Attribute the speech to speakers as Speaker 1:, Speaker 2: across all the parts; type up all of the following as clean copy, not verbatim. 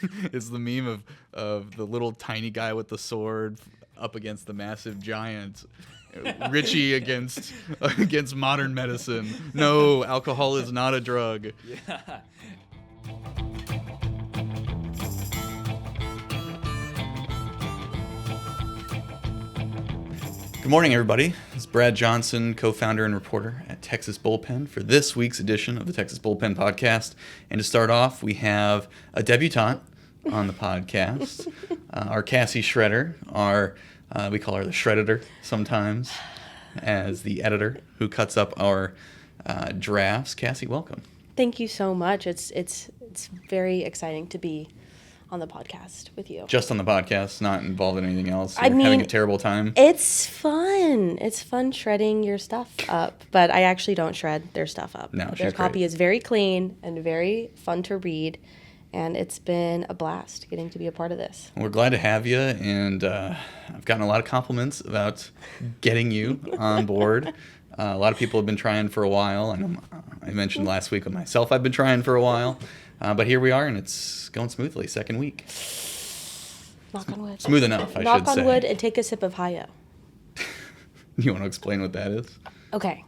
Speaker 1: It's the meme of the little tiny guy with the sword up against the massive giant. Richie against modern medicine. No, alcohol is not a drug.
Speaker 2: Yeah.
Speaker 1: Good morning, everybody. This is Brad Johnson, co-founder and reporter at Texas Bullpen for this week's edition of the Texas Bullpen podcast. And to start off, we have a debutante on the podcast, our Cassi Shredder, we call her the Shredditor sometimes, as the editor who cuts up our drafts. Cassi, welcome.
Speaker 3: Thank you so much. It's very exciting to be on the podcast with you.
Speaker 1: Just on the podcast, not involved in anything else.
Speaker 3: You're
Speaker 1: having a terrible time.
Speaker 3: It's fun. It's fun shredding your stuff up, but I actually don't shred their stuff up.
Speaker 1: No,
Speaker 3: their copy is very clean and very fun to read, and it's been a blast getting to be a part of this.
Speaker 1: We're glad to have you, and I've gotten a lot of compliments about getting you on board. A lot of people have been trying for a while, and I mentioned last week with myself I've been trying for a while. But here we are, and it's going smoothly. Second week.
Speaker 3: Knock on wood.
Speaker 1: Smooth enough, I should say.
Speaker 3: Knock on wood and take a sip of Hi-Yo.
Speaker 1: You want to explain what that is?
Speaker 3: Okay.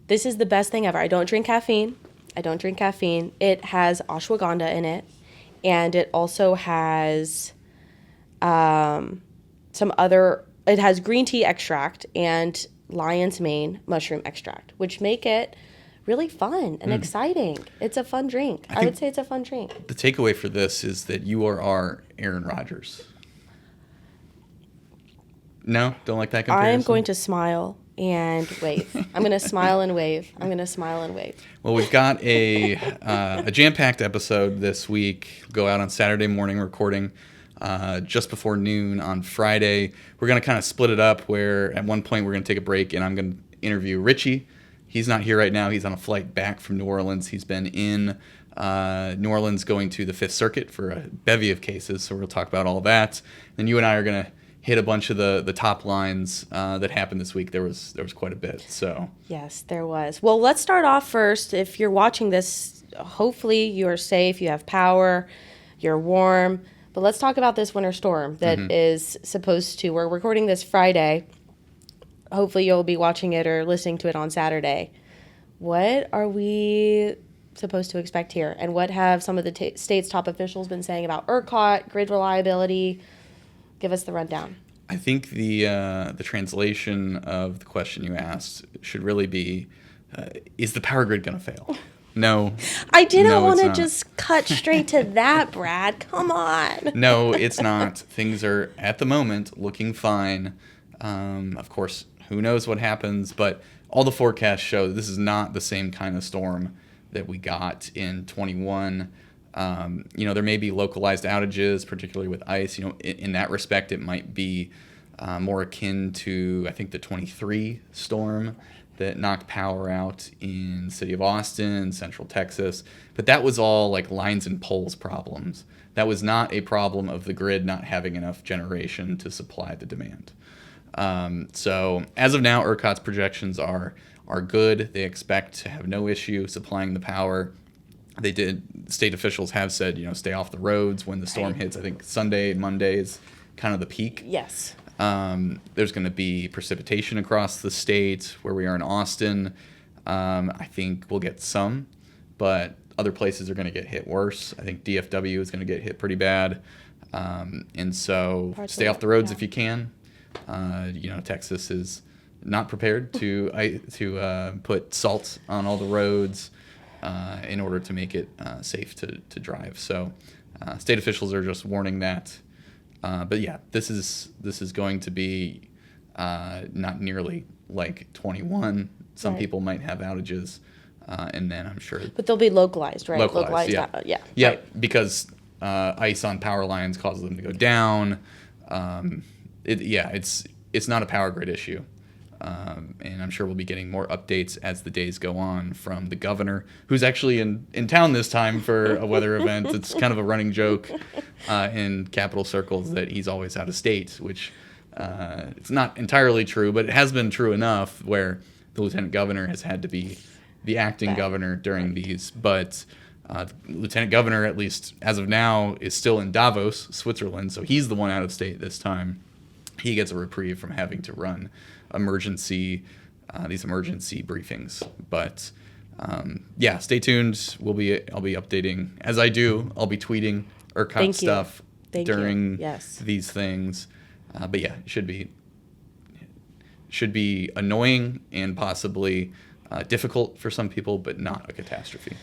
Speaker 3: This is the best thing ever. I don't drink caffeine. It has ashwagandha in it, and it also has it has green tea extract and lion's mane mushroom extract, which make it really fun and exciting. It's a fun drink. I would say it's a fun drink.
Speaker 1: The takeaway for this is that you are our Aaron Rodgers. No? Don't like that comparison?
Speaker 3: I am going to smile and wave. I'm going to smile and wave.
Speaker 1: Well, we've got a jam-packed episode this week. Go out on Saturday morning recording just before noon on Friday. We're going to kind of split it up where at one point we're going to take a break and I'm going to interview Richie. He's not here right now. He's on a flight back from New Orleans. He's been in New Orleans going to the Fifth Circuit for a bevy of cases, so we'll talk about all that. Then you and I are going to hit a bunch of the top lines that happened this week. There was quite a bit. So
Speaker 3: yes, there was. Well, let's start off first. If you're watching this, hopefully you are safe, you have power, you're warm. But let's talk about this winter storm that is supposed to, we're recording this Friday. Hopefully you'll be watching it or listening to it on Saturday. What are we supposed to expect here? And what have some of the state's top officials been saying about ERCOT, grid reliability? Give us the rundown.
Speaker 1: I think the translation of the question you asked should really be, is the power grid going to fail? No.
Speaker 3: I didn't want to just cut straight to that, Brad. Come on.
Speaker 1: No, it's not. Things are, at the moment, looking fine. Of course, who knows what happens, but all the forecasts show that this is not the same kind of storm that we got in 21. There may be localized outages, particularly with ice. In that respect, it might be more akin to, I think, the 23 storm that knocked power out in the city of Austin, Central Texas. But that was all like lines and poles problems. That was not a problem of the grid not having enough generation to supply the demand. So as of now, ERCOT's projections are good. They expect to have no issue supplying the power. State officials have said, stay off the roads when the storm hits. I think Sunday, Monday is kind of the peak.
Speaker 3: Yes.
Speaker 1: There's going to be precipitation across the state where we are in Austin. I think we'll get some, but other places are going to get hit worse. I think DFW is going to get hit pretty bad. And so stay off the roads if you can. Texas is not prepared to put salt on all the roads in order to make it safe to drive. So state officials are just warning that. But yeah, this is going to be not nearly like 21. Some people might have outages, and then I'm sure.
Speaker 3: But they'll be localized, right?
Speaker 1: Localized, yeah. Yeah, right. Because ice on power lines causes them to go down. It's not a power grid issue. And I'm sure we'll be getting more updates as the days go on from the governor, who's actually in town this time for a weather event. It's kind of a running joke in Capitol circles that he's always out of state, which it's not entirely true, but it has been true enough where the lieutenant governor has had to be the acting governor during these. But Lieutenant Governor, at least as of now, is still in Davos, Switzerland, so he's the one out of state this time. He gets a reprieve from having to run these emergency briefings. But yeah, stay tuned. I'll be updating as I do. I'll be tweeting ERCOT stuff during these things. But yeah, it should be annoying and possibly difficult for some people, but not a catastrophe.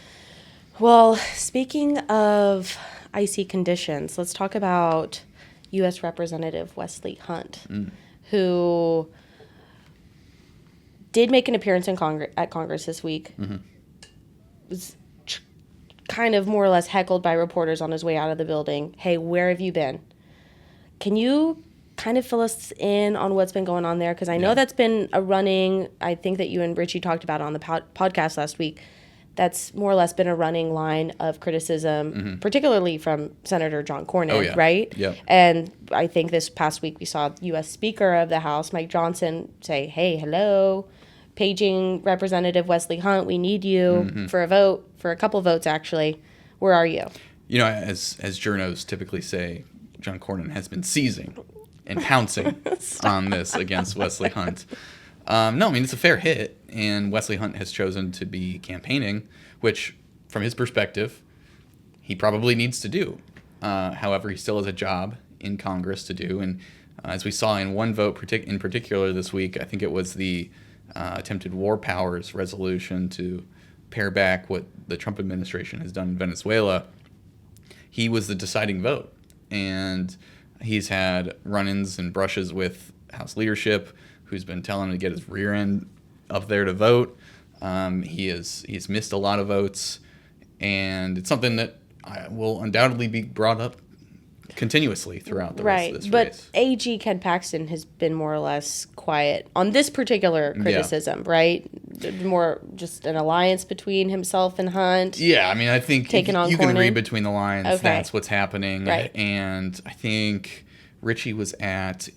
Speaker 3: Well, speaking of icy conditions, let's talk about U.S. Representative Wesley Hunt, who did make an appearance in at Congress this week. Was kind of more or less heckled by reporters on his way out of the building. Hey, where have you been? Can you kind of fill us in on what's been going on there? Because I know that's been a running, I think that you and Richie talked about it on the podcast last week. That's more or less been a running line of criticism, particularly from Senator John Cornyn, right?
Speaker 1: Yeah.
Speaker 3: And I think this past week we saw U.S. Speaker of the House, Mike Johnson, say, hey, hello, paging Representative Wesley Hunt, we need you for a vote, for a couple votes, actually. Where are you?
Speaker 1: You know, as journos typically say, John Cornyn has been seizing and pouncing on this against Wesley Hunt. No, I mean, it's a fair hit, and Wesley Hunt has chosen to be campaigning, which, from his perspective, he probably needs to do. However, he still has a job in Congress to do, and as we saw in one vote in particular this week, I think it was the attempted war powers resolution to pare back what the Trump administration has done in Venezuela. He was the deciding vote, and he's had run-ins and brushes with House leadership, who's been telling him to get his rear end up there to vote. He's missed a lot of votes, and it's something that will undoubtedly be brought up continuously throughout the rest of this race.
Speaker 3: But AG Ken Paxton has been more or less quiet on this particular criticism, right? More just an alliance between himself and Hunt.
Speaker 1: Yeah, I mean, I think you can read between the lines.
Speaker 3: Okay.
Speaker 1: That's what's happening.
Speaker 3: Right.
Speaker 1: And I think Richie was at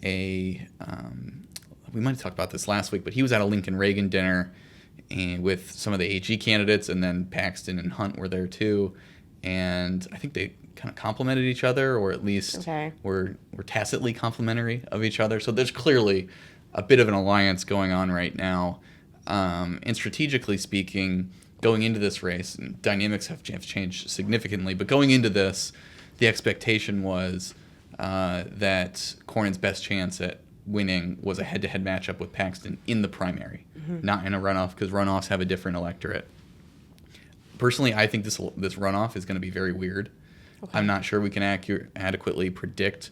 Speaker 1: we might have talked about this last week, but he was at a Lincoln Reagan dinner and with some of the AG candidates, and then Paxton and Hunt were there too. And I think they kind of complimented each other, or at least were tacitly complimentary of each other. So there's clearly a bit of an alliance going on right now. And strategically speaking, going into this race, and dynamics have changed significantly, but going into this, the expectation was that Cornyn's best chance at winning was a head-to-head matchup with Paxton in the primary, not in a runoff, because runoffs have a different electorate. Personally, I think this runoff is going to be very weird. Okay. I'm not sure we can adequately predict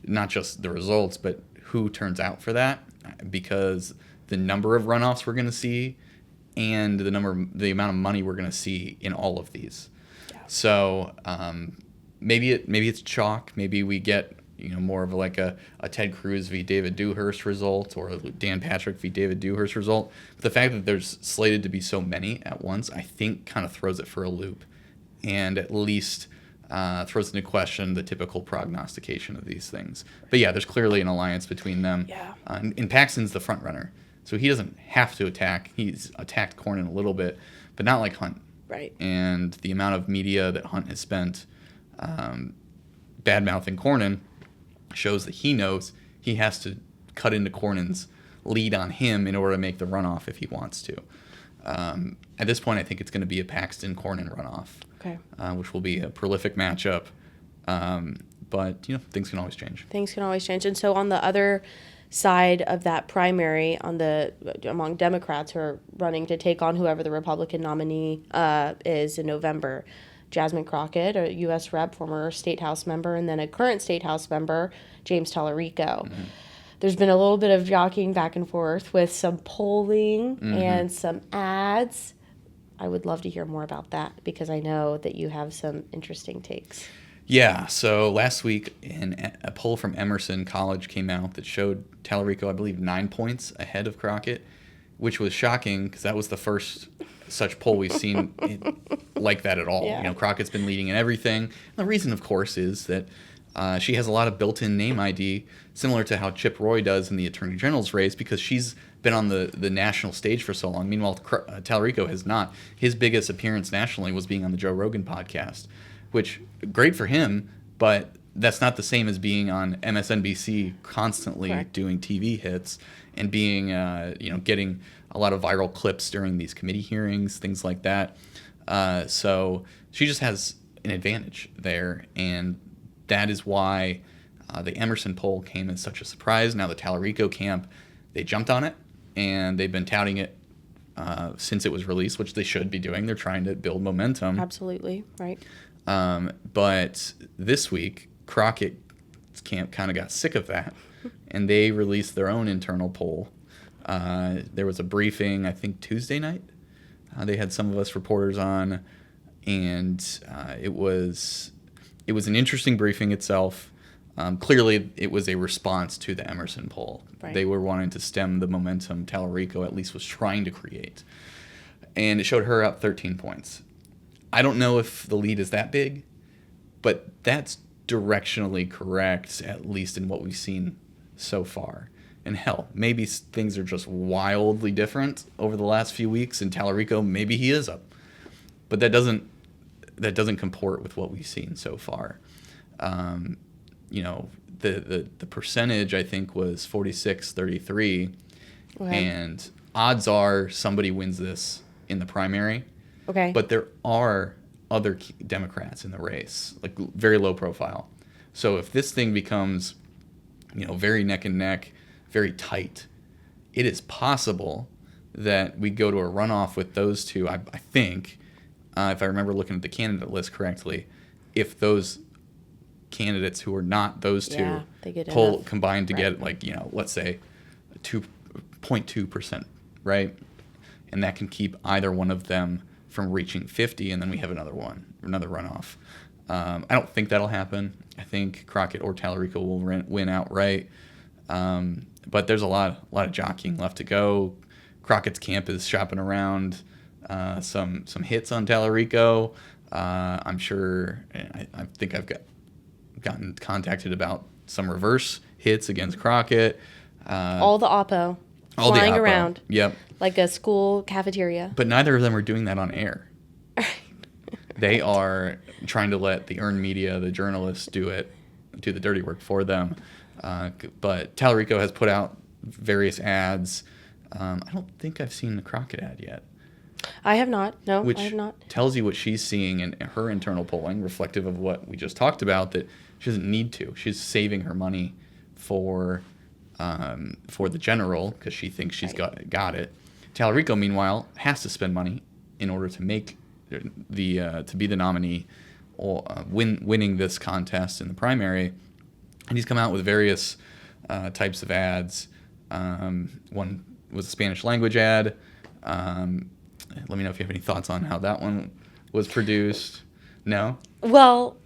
Speaker 1: not just the results, but who turns out for that, because the number of runoffs we're going to see and the amount of money we're going to see in all of these. Yeah. So maybe it's chalk. Maybe we get more of a Ted Cruz v. David Dewhurst result, or a Dan Patrick v. David Dewhurst result. But the fact that there's slated to be so many at once, I think kind of throws it for a loop, and at least throws into question the typical prognostication of these things. But yeah, there's clearly an alliance between them.
Speaker 3: Yeah.
Speaker 1: And Paxton's the front runner, so he doesn't have to attack. He's attacked Cornyn a little bit, but not like Hunt.
Speaker 3: Right.
Speaker 1: And the amount of media that Hunt has spent bad-mouthing Cornyn shows that he knows he has to cut into Cornyn's lead on him in order to make the runoff if he wants to. At this point, I think it's going to be a Paxton-Cornyn runoff, which will be a prolific matchup. But, things can always change.
Speaker 3: Things can always change. And so on the other side of that primary, among Democrats who are running to take on whoever the Republican nominee is in November, Jasmine Crockett, a U.S. Rep, former State House member, and then a current State House member, James Tallarico. Mm-hmm. There's been a little bit of jockeying back and forth with some polling and some ads. I would love to hear more about that, because I know that you have some interesting takes.
Speaker 1: Yeah, so last week a poll from Emerson College came out that showed Tallarico, I believe, 9 points ahead of Crockett, which was shocking because that was the first such poll we've seen like that at all.
Speaker 3: Yeah.
Speaker 1: Crockett's been leading in everything. And the reason, of course, is that She has a lot of built-in name ID, similar to how Chip Roy does in the Attorney General's race, because she's been on the national stage for so long. Meanwhile, Tallarico has not. His biggest appearance nationally was being on the Joe Rogan podcast, which, great for him, but that's not the same as being on MSNBC constantly
Speaker 3: Correct.
Speaker 1: doing TV hits and being, getting a lot of viral clips during these committee hearings, things like that. So she just has an advantage there, and that is why the Emerson poll came as such a surprise. Now the Tallarico camp, they jumped on it, and they've been touting it since it was released, which they should be doing. They're trying to build momentum.
Speaker 3: Absolutely, right.
Speaker 1: But this week, Crockett's camp kind of got sick of that, and they released their own internal poll. There was a briefing, I think, Tuesday night. They had some of us reporters on, and it was an interesting briefing itself. Clearly, it was a response to the Emerson poll.
Speaker 3: Right.
Speaker 1: They were wanting to stem the momentum Tallarico at least was trying to create. And it showed her up 13 points. I don't know if the lead is that big, but that's directionally correct, at least in what we've seen so far. And hell, maybe things are just wildly different over the last few weeks, and Tallarico, maybe he is up. But that doesn't comport with what we've seen so far. The percentage, I think, was 46-33,
Speaker 3: Okay.
Speaker 1: and odds are somebody wins this in the primary.
Speaker 3: Okay.
Speaker 1: But there are other Democrats in the race, like very low profile. So if this thing becomes, very neck and neck, very tight, it is possible that we go to a runoff with those two. I think, if I remember looking at the candidate list correctly, if those candidates who are not those two
Speaker 3: they get
Speaker 1: poll
Speaker 3: enough.
Speaker 1: combined to
Speaker 3: Right.
Speaker 1: get, let's say 2.2%, right? And that can keep either one of them from reaching 50, and then we have another runoff. I don't think that'll happen. I think Crockett or Tallarico will win outright. But there's a lot of jockeying left to go. Crockett's camp is shopping around some hits on Tallarico. I'm sure. I think I've gotten contacted about some reverse hits against Crockett.
Speaker 3: All the Oppo
Speaker 1: All the
Speaker 3: flying
Speaker 1: Oppo.
Speaker 3: around
Speaker 1: Yep.
Speaker 3: like a school cafeteria.
Speaker 1: But neither of them are doing that on air. They are trying to let the earned media, the journalists, do the dirty work for them. But Tallarico has put out various ads. I don't think I've seen the Crockett ad yet.
Speaker 3: I have not. No,
Speaker 1: Which
Speaker 3: I have not.
Speaker 1: tells you what she's seeing in her internal polling, reflective of what we just talked about, that she doesn't need to. She's saving her money for the general because she thinks she's got it. Tallarico, meanwhile, has to spend money in order to make to be the nominee or winning this contest in the primary. And he's come out with various types of ads. One was a Spanish language ad. Let me know if you have any thoughts on how that one was produced. No?
Speaker 3: Well,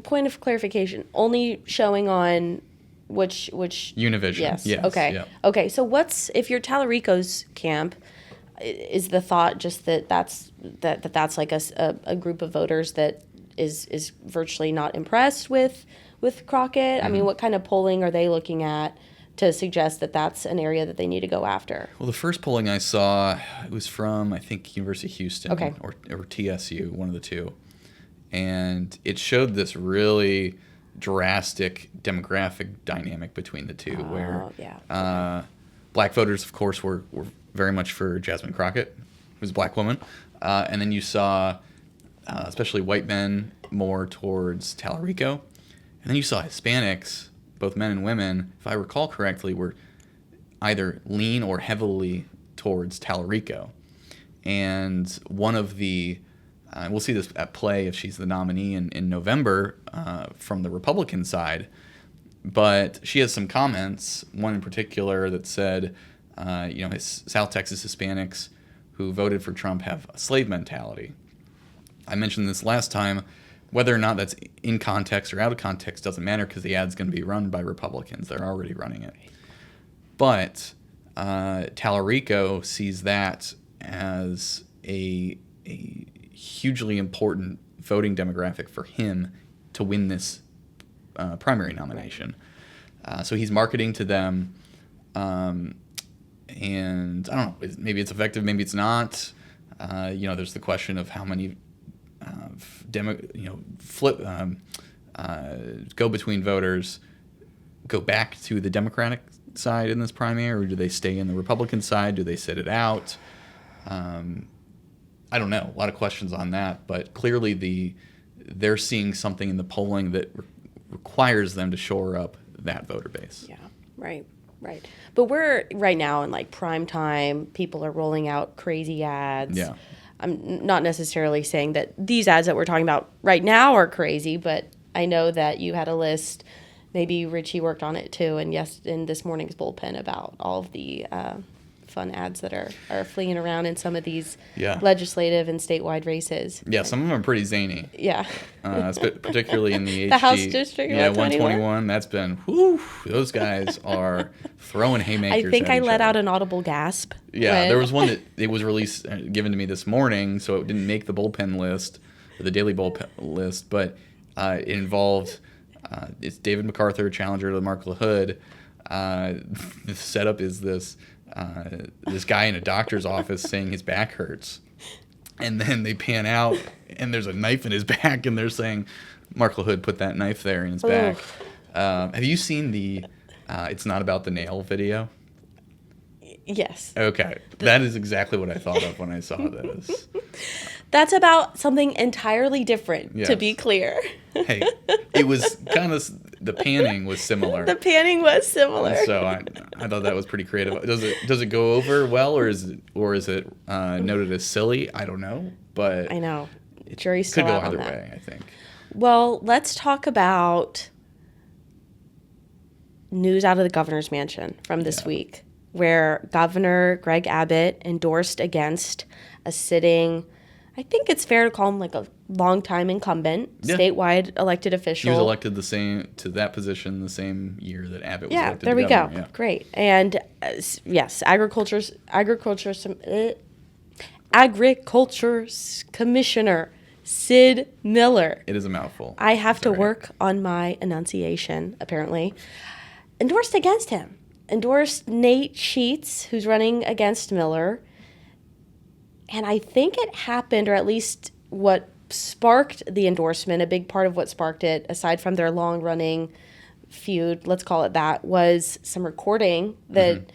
Speaker 3: point of clarification, only showing on which
Speaker 1: Univision.
Speaker 3: Yes.
Speaker 1: Yes.
Speaker 3: Okay.
Speaker 1: Yep.
Speaker 3: Okay. So if you're Tallarico's camp, is the thought just that's like a group of voters that is virtually not impressed with Crockett? I mean, what kind of polling are they looking at to suggest that that's an area that they need to go after?
Speaker 1: Well, the first polling I saw, it was from, I think, University of Houston or TSU, one of the two. And it showed this really drastic demographic dynamic between the two, where black voters, of course, were very much for Jasmine Crockett, who's a black woman. And then you saw, especially white men, more towards Tallarico. And then you saw Hispanics, both men and women, if I recall correctly, were either lean or heavily towards Tallarico. And one of the, we'll see this at play if she's the nominee in November from the Republican side, but she has some comments, one in particular that said, his South Texas Hispanics who voted for Trump have a slave mentality. I mentioned this last time. Whether or not that's in context or out of context doesn't matter because the ad's going to be run by Republicans. They're already running it. But Tallarico sees that as a hugely important voting demographic for him to win this primary nomination. So he's marketing to them, and I don't know, maybe it's effective, maybe it's not. There's the question of how many go-between voters go back to the Democratic side in this primary, or do they stay in the Republican side? Do they sit it out? I don't know. A lot of questions on that, but clearly they're seeing something in the polling that requires them to shore up that voter base.
Speaker 3: Yeah, right. But we're right now in like prime time. People are rolling out crazy ads.
Speaker 1: Yeah.
Speaker 3: I'm not necessarily saying that these ads that we're talking about right now are crazy, but I know that you had a list. Maybe Richie worked on it too, and yes, in this morning's bullpen about all of the fun ads that are fleeing around in some of these legislative and statewide races.
Speaker 1: Yeah, some of them are pretty zany.
Speaker 3: Yeah.
Speaker 1: Particularly in the
Speaker 3: the House District
Speaker 1: 121. That's been, those guys are throwing haymakers
Speaker 3: I think
Speaker 1: at
Speaker 3: I
Speaker 1: each
Speaker 3: let
Speaker 1: other.
Speaker 3: out an audible gasp.
Speaker 1: Yeah, there was one that it was released, given to me this morning, so it didn't make the bullpen list, or the daily bullpen list, but it involved, it's David MacArthur, challenger to Mark LaHood. The setup is this guy in a doctor's office saying his back hurts. And then they pan out, and there's a knife in his back, and they're saying, Mark LaHood put that knife there in his back. Have you seen the It's Not About the Nail video?
Speaker 3: Yes.
Speaker 1: Okay. That is exactly what I thought of when I saw this.
Speaker 3: That's about something entirely different,
Speaker 1: Yes.
Speaker 3: to be clear.
Speaker 1: Hey, it was kind of, the panning was similar.
Speaker 3: The panning was similar.
Speaker 1: So I thought that was pretty creative. Does it go over well, or is it noted as silly? I don't know, but
Speaker 3: I know. Jury's
Speaker 1: could
Speaker 3: still
Speaker 1: go
Speaker 3: out on
Speaker 1: either
Speaker 3: that.
Speaker 1: way, I think.
Speaker 3: Well, let's talk about news out of the governor's mansion from this week, where Governor Greg Abbott endorsed against a sitting, I think it's fair to call him like a longtime incumbent, statewide elected official.
Speaker 1: He was elected to that position the same year that Abbott was elected.
Speaker 3: There we
Speaker 1: governor.
Speaker 3: go.
Speaker 1: Yeah.
Speaker 3: Great. And yes, agriculture's commissioner Sid Miller.
Speaker 1: It is a mouthful.
Speaker 3: I have to work on my enunciation, apparently. Endorsed against him. Endorsed Nate Sheets, who's running against Miller. And I think it happened, or at least what sparked the endorsement, a big part of what sparked it, aside from their long-running feud, let's call it that, was some recording that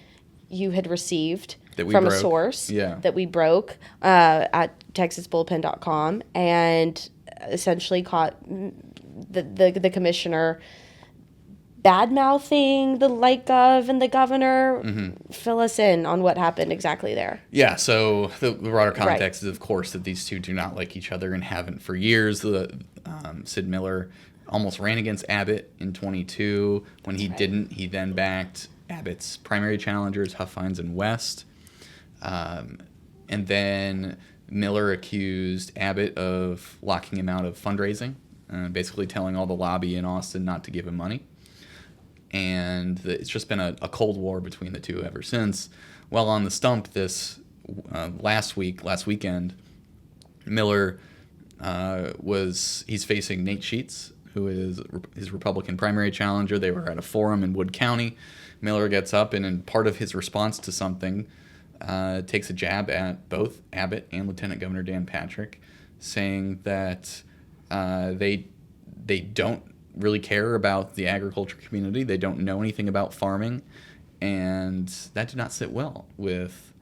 Speaker 3: you had received from a source that we broke at texasbullpen.com, and essentially caught the commissioner bad-mouthing the like of and the governor. Fill us in on what happened exactly there.
Speaker 1: Yeah, so the broader context is, of course, that these two do not like each other and haven't for years. Sid Miller almost ran against Abbott in 22. When he didn't, he then backed Abbott's primary challengers, Huff, Fines, and West. And then Miller accused Abbott of locking him out of fundraising, basically telling all the lobby in Austin not to give him money. And it's just been a cold war between the two ever since. Well, on the stump this last weekend, Miller he's facing Nate Sheets, who is his Republican primary challenger. They were at a forum in Wood County. Miller gets up and in part of his response to something takes a jab at both Abbott and Lieutenant Governor Dan Patrick, saying that they don't really care about the agriculture community. They don't know anything about farming, and that did not sit well with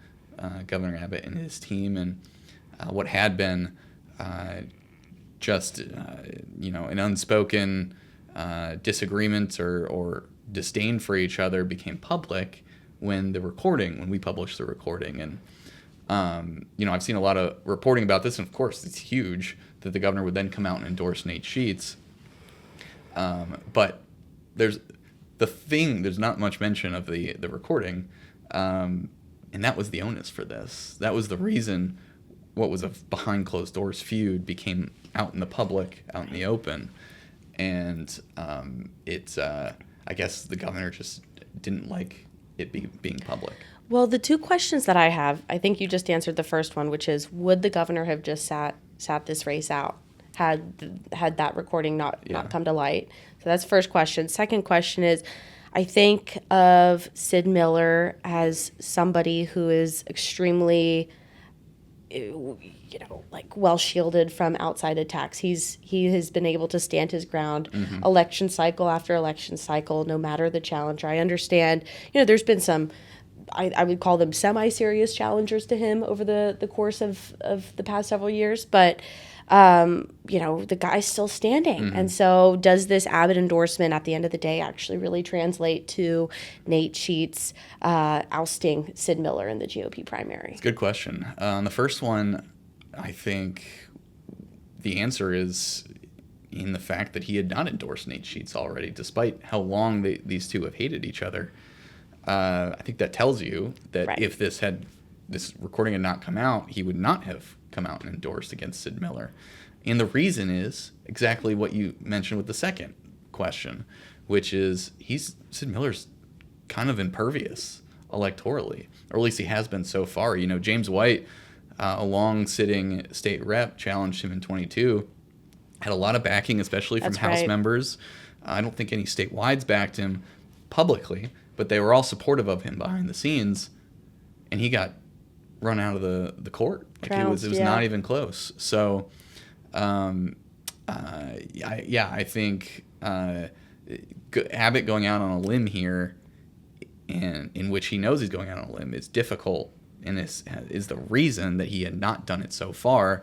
Speaker 1: Governor Abbott and his team. And what had been just an unspoken disagreement or disdain for each other became public when we published the recording. And I've seen a lot of reporting about this, and of course it's huge that the governor would then come out and endorse Nate Sheets. But there's not much mention of the recording, and that was the onus for this. That was the reason what was a behind closed doors feud became out in the public, out in the open, and I guess the governor just didn't like it being public.
Speaker 3: Well, the two questions that I have, I think you just answered the first one, which is, would the governor have just sat this race out had that recording not come to light? So that's first question. Second question is, I think of Sid Miller as somebody who is extremely, like well shielded from outside attacks. He has been able to stand his ground election cycle after election cycle, no matter the challenger. I understand, there's been some, I would call them semi-serious challengers to him over the course of the past several years, but the guy's still standing. And so does this Abbott endorsement at the end of the day actually really translate to Nate Sheets ousting Sid Miller in the GOP primary?
Speaker 1: It's a good question. On the first one, I think the answer is in the fact that he had not endorsed Nate Sheets already, despite how long these two have hated each other. I think that tells you that if this recording had not come out, he would not have come out and endorsed against Sid Miller. And the reason is exactly what you mentioned with the second question, which is Sid Miller's kind of impervious electorally, or at least he has been so far. James White, a long-sitting state rep, challenged him in 22, had a lot of backing, especially from House members. I don't think any statewides backed him publicly, but they were all supportive of him behind the scenes, and he got run out of the court. Like it was not even close. So, I think Abbott going out on a limb here, and in which he knows he's going out on a limb, is difficult, and is the reason that he had not done it so far.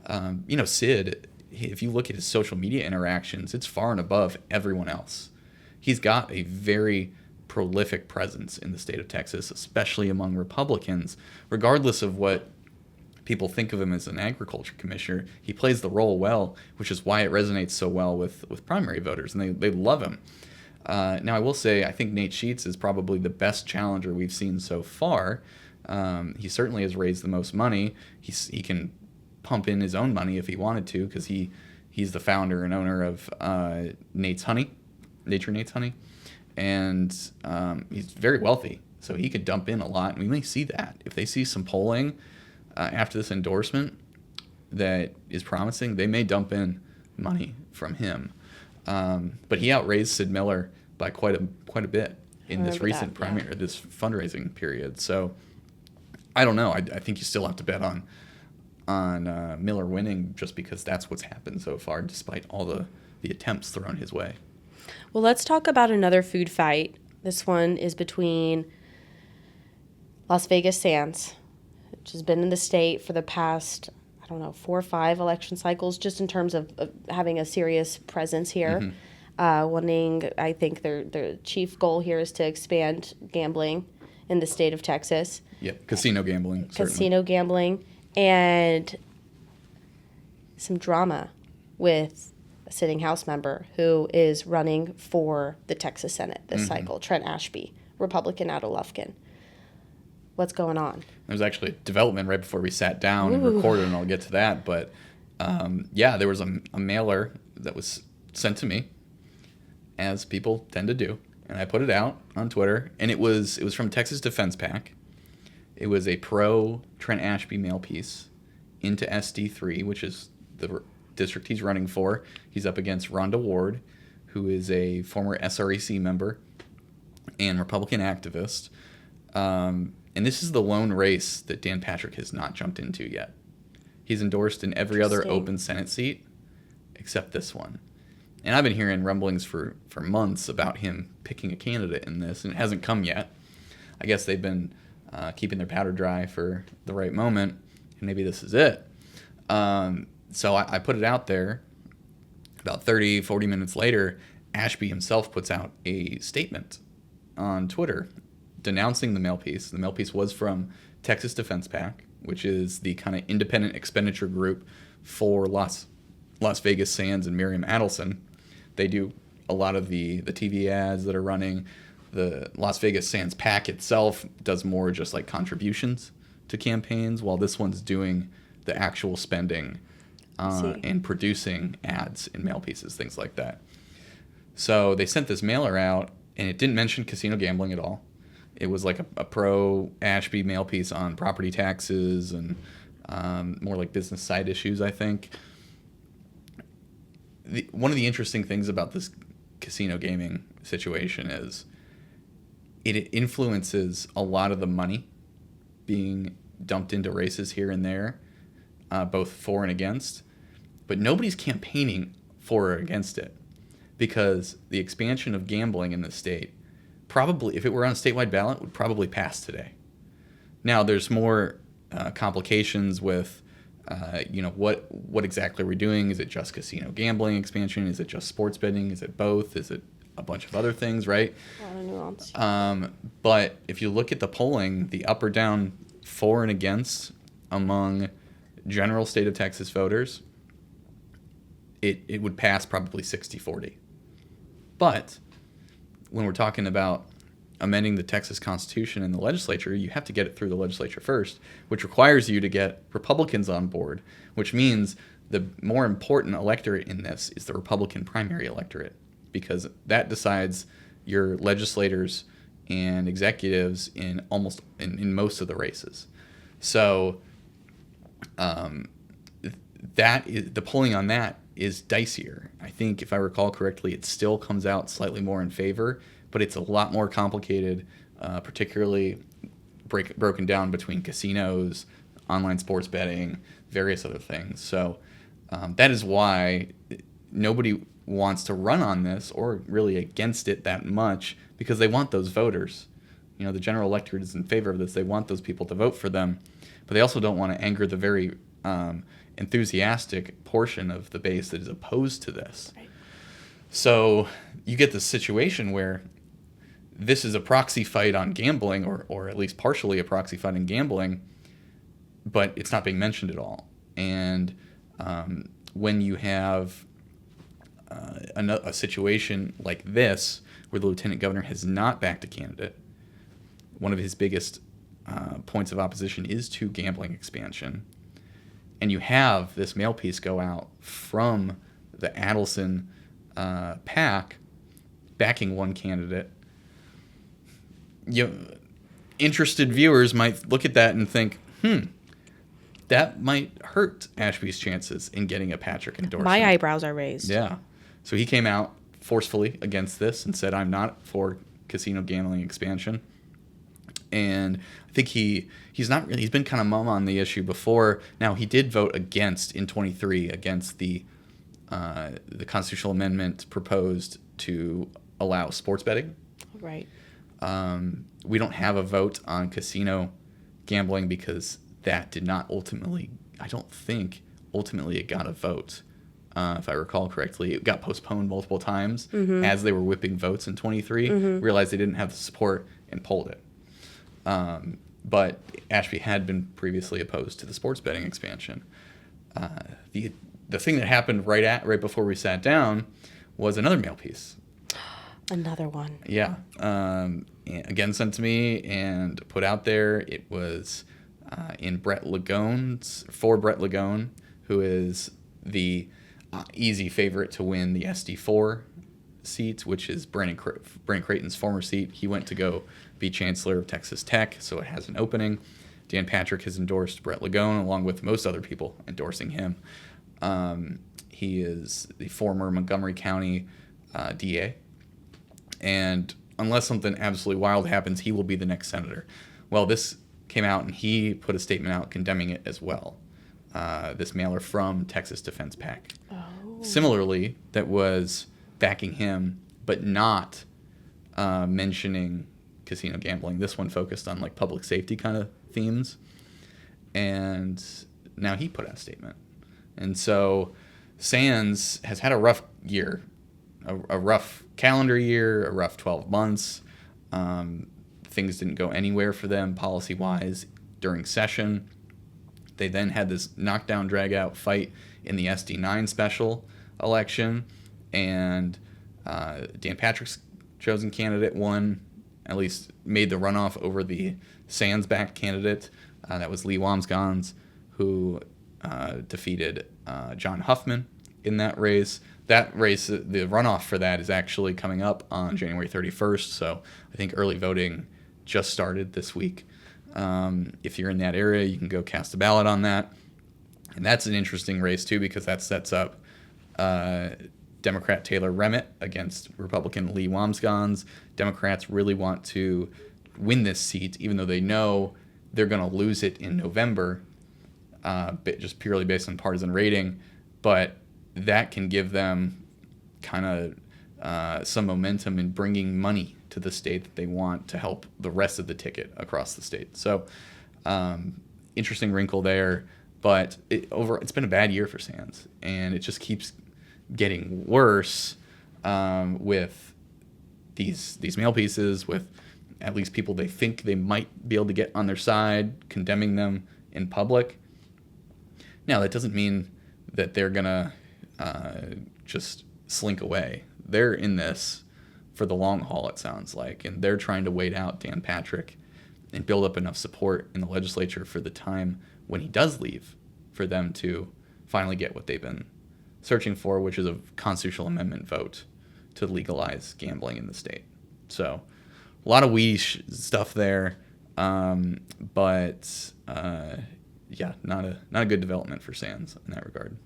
Speaker 1: Sid, if you look at his social media interactions, it's far and above everyone else. He's got a very prolific presence in the state of Texas, especially among Republicans. Regardless of what people think of him as an agriculture commissioner, he plays the role well, which is why it resonates so well with primary voters, and they love him. Now, I will say, I think Nate Sheets is probably the best challenger we've seen so far. He certainly has raised the most money. He can pump in his own money if he wanted to, because he's the founder and owner of Nate's Honey, Nature Nate's Honey. And he's very wealthy, so he could dump in a lot. And we may see that. If they see some polling after this endorsement that is promising, they may dump in money from him. But he outraised Sid Miller by quite a bit in this recent primary, this fundraising period. So I don't know. I think you still have to bet on Miller winning, just because that's what's happened so far, despite all the attempts thrown his way.
Speaker 3: Well, let's talk about another food fight. This one is between Las Vegas Sands, which has been in the state for the past, 4 or 5 election cycles, just in terms of having a serious presence here. Wanting, I think their chief goal here is to expand gambling in the state of Texas.
Speaker 1: Yep, casino gambling.
Speaker 3: Casino gambling, and some drama with a sitting House member who is running for the Texas Senate this cycle, Trent Ashby, Republican out of Lufkin. What's going on?
Speaker 1: There was actually a development right before we sat down and recorded, and I'll get to that. But there was a mailer that was sent to me, as people tend to do, and I put it out on Twitter, and it was from Texas Defense PAC. It was a pro Trent Ashby mail piece into SD3, which is the district he's running for. He's up against Rhonda Ward, who is a former SREC member and Republican activist. And this is the lone race that Dan Patrick has not jumped into yet. He's endorsed in every other open Senate seat except this one. And I've been hearing rumblings for months about him picking a candidate in this, and it hasn't come yet. I guess they've been keeping their powder dry for the right moment, and maybe this is it. So I put it out there. About 30, 40 minutes later, Ashby himself puts out a statement on Twitter denouncing the mail piece. The mail piece was from Texas Defense PAC, which is the kind of independent expenditure group for Las Vegas Sands and Miriam Adelson. They do a lot of the TV ads that are running. The Las Vegas Sands PAC itself does more just like contributions to campaigns, while this one's doing the actual spending and producing ads and mail pieces, things like that. So they sent this mailer out, and it didn't mention casino gambling at all. It was like a pro Ashby mail piece on property taxes and more like business side issues, I think. One of the interesting things about this casino gaming situation is it influences a lot of the money being dumped into races here and there, both for and against, but nobody's campaigning for or against it, because the expansion of gambling in the state probably, if it were on a statewide ballot, would probably pass today. Now, there's more complications with, what exactly are we doing? Is it just casino gambling expansion? Is it just sports betting? Is it both? Is it a bunch of other things, right?
Speaker 3: A lot of nuance.
Speaker 1: But if you look at the polling, the up or down for and against among general state of Texas voters, it would pass probably 60-40. But when we're talking about amending the Texas Constitution in the legislature, you have to get it through the legislature first, which requires you to get Republicans on board, which means the more important electorate in this is the Republican primary electorate, because that decides your legislators and executives in most of the races. So that is, the polling on that is dicier. I think, if I recall correctly, it still comes out slightly more in favor, but it's a lot more complicated, particularly broken down between casinos, online sports betting, various other things. So that is why nobody wants to run on this or really against it that much, because they want those voters. The general electorate is in favor of this. They want those people to vote for them, but they also don't want to anger the very enthusiastic portion of the base that is opposed to this. Right. So you get this situation where this is a proxy fight on gambling, or at least partially a proxy fight on gambling, but it's not being mentioned at all. And when you have a situation like this, where the lieutenant governor has not backed a candidate, one of his biggest points of opposition is to gambling expansion, and you have this mail piece go out from the Adelson PAC backing one candidate, interested viewers might look at that and think, that might hurt Ashby's chances in getting a Patrick endorsement.
Speaker 3: My eyebrows are raised.
Speaker 1: Yeah. So he came out forcefully against this and said, I'm not for casino gambling expansion. And I think he's been kind of mum on the issue before. Now, he did vote against in 23 against the constitutional amendment proposed to allow sports betting.
Speaker 3: Right.
Speaker 1: We don't have a vote on casino gambling because that did not ultimately, I don't think ultimately it got a vote. If I recall correctly, it got postponed multiple times as they were whipping votes in 23, realized they didn't have the support and pulled it. But Ashby had been previously opposed to the sports betting expansion. The thing that happened right before we sat down was another mail piece.
Speaker 3: Another one.
Speaker 1: Yeah. Again, sent to me and put out there. It was for Brett Legone, who is the easy favorite to win the SD4 seat, which is Brandon Creighton's former seat. He went to go be chancellor of Texas Tech, so it has an opening. Dan Patrick has endorsed Brett Legone, along with most other people endorsing him. He is the former Montgomery County DA, and unless something absolutely wild happens, he will be the next senator. Well, this came out, and he put a statement out condemning it as well. This mailer from Texas Defense PAC. Oh. Similarly, that was backing him, but not mentioning casino gambling. This one focused on like public safety kind of themes. And now he put out a statement. And so Sands has had a rough year, a rough calendar year, a rough 12 months. Things didn't go anywhere for them policy-wise during session. They then had this knockdown, drag-out fight in the SD9 special election, and Dan Patrick's chosen candidate won, at least made the runoff over the Sands-backed candidate. That was Lee Wamsgans, who defeated John Huffman in that race. That race, the runoff for that is actually coming up on January 31st, so I think early voting just started this week. If you're in that area, you can go cast a ballot on that. And that's an interesting race, too, because that sets up Democrat Taylor Remitt against Republican Lee Wamsgans. Democrats really want to win this seat, even though they know they're going to lose it in November, just purely based on partisan rating. But that can give them kind of some momentum in bringing money to the state that they want to help the rest of the ticket across the state. So interesting wrinkle there. But it's been a bad year for Sands, and it just keeps getting worse with these mail pieces, with at least people they think they might be able to get on their side, condemning them in public. Now, that doesn't mean that they're going to just slink away. They're in this for the long haul, it sounds like, and they're trying to wait out Dan Patrick and build up enough support in the legislature for the time when he does leave, for them to finally get what they've been searching for, which is a constitutional amendment vote to legalize gambling in the state. So a lot of weedy stuff there, but yeah, not a good development for Sands in that regard.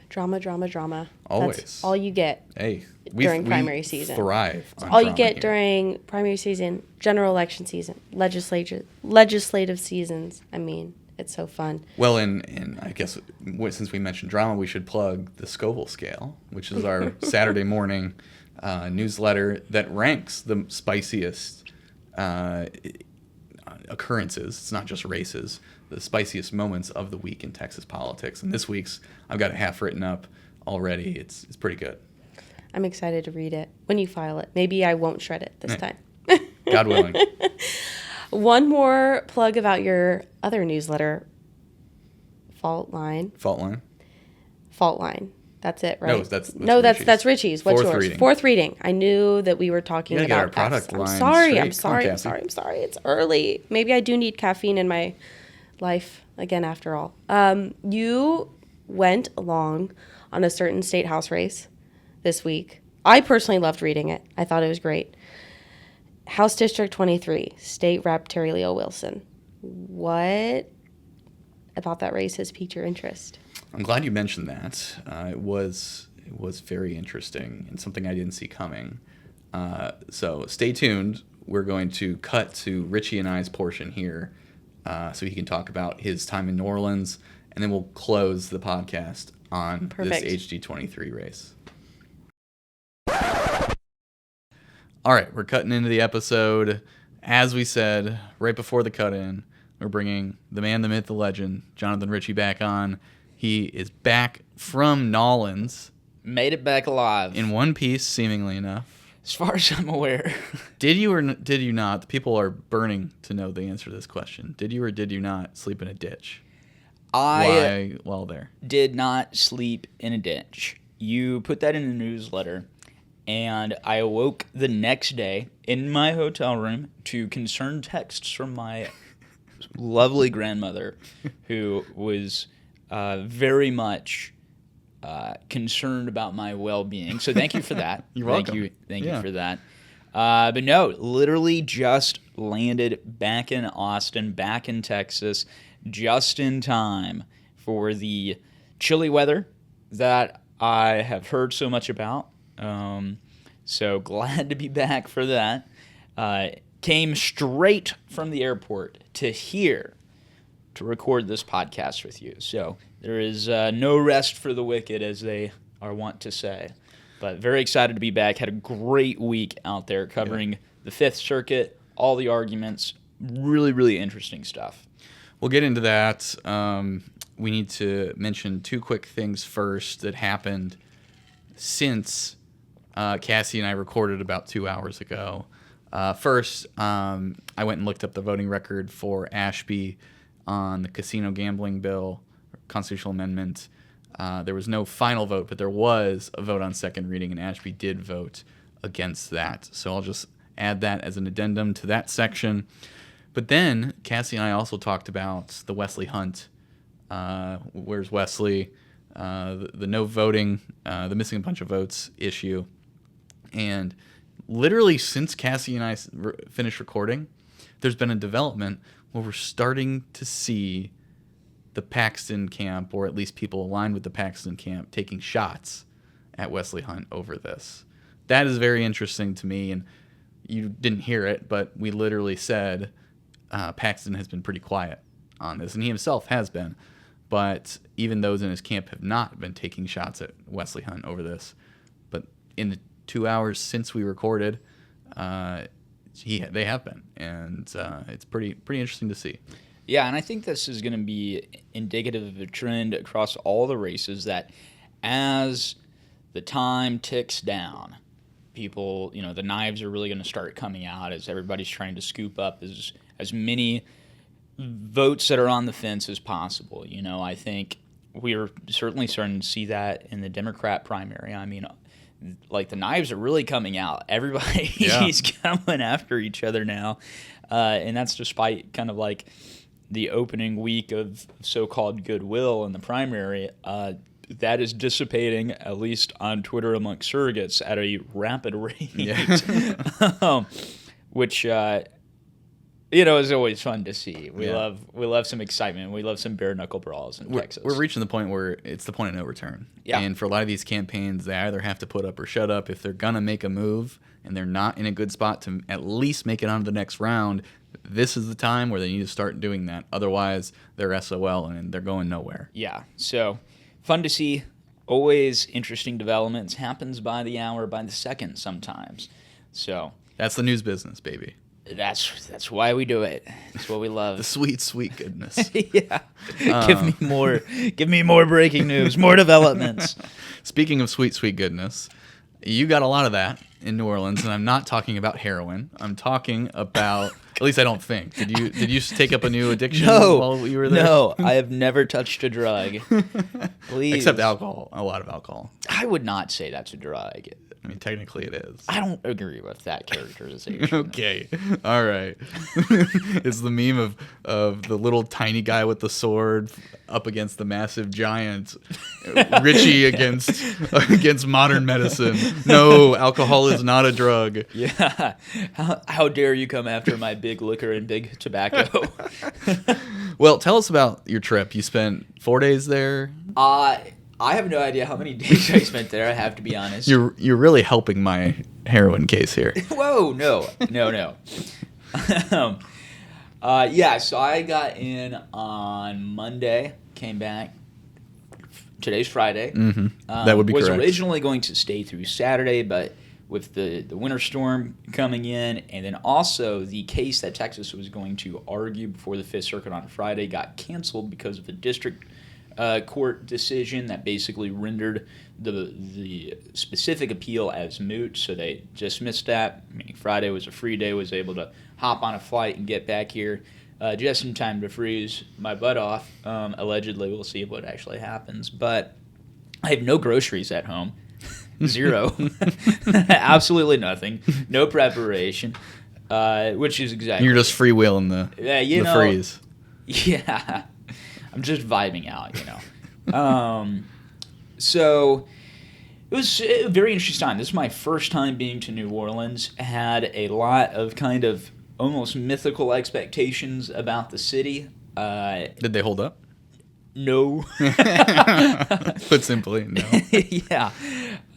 Speaker 3: Drama.
Speaker 1: Always.
Speaker 3: That's all you get.
Speaker 1: Hey,
Speaker 3: during primary season.
Speaker 1: Thrive on
Speaker 3: all you get
Speaker 1: here.
Speaker 3: During primary season, general election season, legislative seasons. I mean, it's so fun.
Speaker 1: Well, and I guess since we mentioned drama, we should plug the Scoville Scale, which is our Saturday morning newsletter that ranks the spiciest occurrences. It's not just races. The spiciest moments of the week in Texas politics. And this week's, I've got it half written up already. It's pretty good.
Speaker 3: I'm excited to read it when you file it. Maybe I won't shred it this time.
Speaker 1: God willing.
Speaker 3: One more plug about your other newsletter, Fault Line. That's it, right?
Speaker 1: No,
Speaker 3: that's Richie's. What's
Speaker 1: Fourth
Speaker 3: yours?
Speaker 1: reading.
Speaker 3: Fourth reading. I knew that we were talking
Speaker 1: You
Speaker 3: about
Speaker 1: gotta get our product line
Speaker 3: I'm
Speaker 1: straight.
Speaker 3: sorry. It's early. Maybe I do need caffeine in my life again after all. You went along on a certain state house race this week. I personally loved reading it. I thought it was great. House District 23, State Rep Terry Leo Wilson. What about that race has piqued your interest?
Speaker 1: I'm glad you mentioned that. It was very interesting and something I didn't see coming. So stay tuned. We're going to cut to Richie and I's portion here, so he can talk about his time in New Orleans, and then we'll close the podcast on
Speaker 3: Perfect.
Speaker 1: this HG23 race. All right, we're cutting into the episode. As we said right before the cut-in, we're bringing the man, the myth, the legend, Jonathan Richie, back on. He is back from Nolans.
Speaker 2: Made it back alive.
Speaker 1: In one piece, seemingly enough.
Speaker 2: As far as I'm aware.
Speaker 1: Did you or did you not? The people are burning to know the answer to this question. Did you or did you not sleep in a ditch?
Speaker 2: I
Speaker 1: while there?
Speaker 2: did not sleep in a ditch. You put that in the newsletter, and I awoke the next day in my hotel room to concerned texts from my lovely grandmother, who was very much concerned about my well-being. So thank you for that.
Speaker 1: You're welcome.
Speaker 2: Thank you for that. But no, literally just landed back in Austin, back in Texas, just in time for the chilly weather that I have heard so much about. So glad to be back for that. Came straight from the airport to here to record this podcast with you. So there is no rest for the wicked, as they are wont to say. But very excited to be back. Had a great week out there covering the Fifth Circuit, all the arguments. Really, really interesting stuff.
Speaker 1: We'll get into that. We need to mention two quick things first that happened since Cassi and I recorded about 2 hours ago. First, I went and looked up the voting record for Ashby on the casino gambling bill, constitutional amendment. There was no final vote, but there was a vote on second reading, and Ashby did vote against that. So I'll just add that as an addendum to that section. But then Cassi and I also talked about the Wesley Hunt. Where's Wesley? The no voting, the missing a bunch of votes issue. And literally since Cassi and I finished recording, there's been a development where we're starting to see the Paxton camp, or at least people aligned with the Paxton camp, taking shots at Wesley Hunt over this. That is very interesting to me, and you didn't hear it, but we literally said Paxton has been pretty quiet on this, and he himself has been. But even those in his camp have not been taking shots at Wesley Hunt over this. But in the 2 hours since we recorded, they have been, and it's pretty interesting to see.
Speaker 2: Yeah, and I think this is going to be indicative of a trend across all the races that as the time ticks down, people, the knives are really going to start coming out as everybody's trying to scoop up as many votes that are on the fence as possible. I think we're certainly starting to see that in the Democrat primary. I mean, like, the knives are really coming out. Everybody's coming after each other now, and that's despite kind of like the opening week of so-called goodwill in the primary. That is dissipating, at least on Twitter amongst surrogates, at a rapid rate, which is always fun to see. We love some excitement. We love some bare knuckle brawls in Texas.
Speaker 1: We're reaching the point where it's the point of no return.
Speaker 2: Yeah.
Speaker 1: And for a lot of these campaigns, they either have to put up or shut up. If they're gonna make a move and they're not in a good spot to at least make it on to the next round, this is the time where they need to start doing that. Otherwise, they're SOL and they're going nowhere.
Speaker 2: Yeah. So fun to see. Always interesting developments. Happens by the hour, by the second sometimes. So
Speaker 1: that's the news business, baby.
Speaker 2: That's why we do it. That's what we love.
Speaker 1: The sweet goodness.
Speaker 2: Yeah. Give me more breaking news, more developments.
Speaker 1: Speaking of sweet goodness, you got a lot of that in New Orleans, and I'm not talking about heroin. I'm talking about, at least I don't think. Did you take up a new addiction while you were there?
Speaker 2: No, I have never touched a drug. Please.
Speaker 1: Except alcohol. A lot of alcohol.
Speaker 2: I would not say that's a drug.
Speaker 1: I mean, technically it is.
Speaker 2: I don't agree with that characterization.
Speaker 1: Okay. All right. It's the meme of the little tiny guy with the sword up against the massive giant. Richie against modern medicine. No, alcohol is not a drug.
Speaker 2: Yeah. How dare you come after my big liquor and big tobacco?
Speaker 1: Well, tell us about your trip. You spent 4 days there?
Speaker 2: I have no idea how many days I spent there, I have to be honest.
Speaker 1: You're really helping my heroin case here.
Speaker 2: Whoa, no. So I got in on Monday, came back. Today's Friday.
Speaker 1: Mm-hmm. That would be correct.
Speaker 2: Was originally going to stay through Saturday, but with the winter storm coming in, and then also the case that Texas was going to argue before the Fifth Circuit on Friday got canceled because of a district court decision that basically rendered the specific appeal as moot, so they dismissed that. Meaning Friday was a free day, was able to hop on a flight and get back here just in time to freeze my butt off. Allegedly, we'll see what actually happens. But I have no groceries at home. Zero. Absolutely nothing. No preparation, which is exactly...
Speaker 1: You're just freewheeling the freeze.
Speaker 2: Yeah. I'm just vibing out, So it was a very interesting time. This is my first time being to New Orleans. I had a lot of kind of almost mythical expectations about the city.
Speaker 1: Did they hold up?
Speaker 2: No.
Speaker 1: Put simply, no.
Speaker 2: Yeah.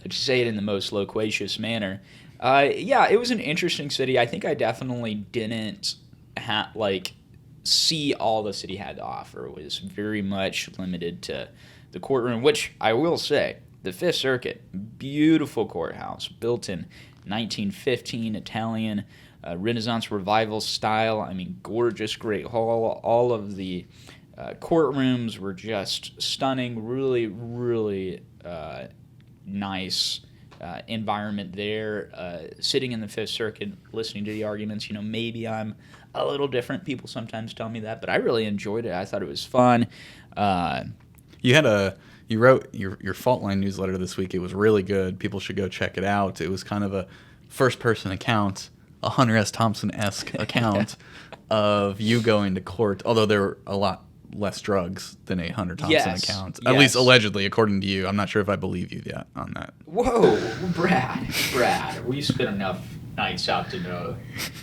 Speaker 2: I'd say it in the most loquacious manner. It was an interesting city. I think I definitely didn't see all the city had to offer. It was very much limited to the courtroom, which I will say, the Fifth Circuit, beautiful courthouse, built in 1915, Italian, Renaissance Revival style. I mean, gorgeous, great hall. All of the courtrooms were just stunning, really, really nice environment there. Sitting in the Fifth Circuit, listening to the arguments, maybe I'm a little different. People sometimes tell me that, but I really enjoyed it. I thought it was fun.
Speaker 1: You wrote your Fault Line newsletter this week. It was really good. People should go check it out. It was kind of a first-person account, a Hunter S. Thompson-esque account of you going to court, although there were a lot less drugs than a Hunter Thompson account. At least allegedly, according to you. I'm not sure if I believe you yet on that.
Speaker 2: Whoa, Brad, we spent enough nights out to know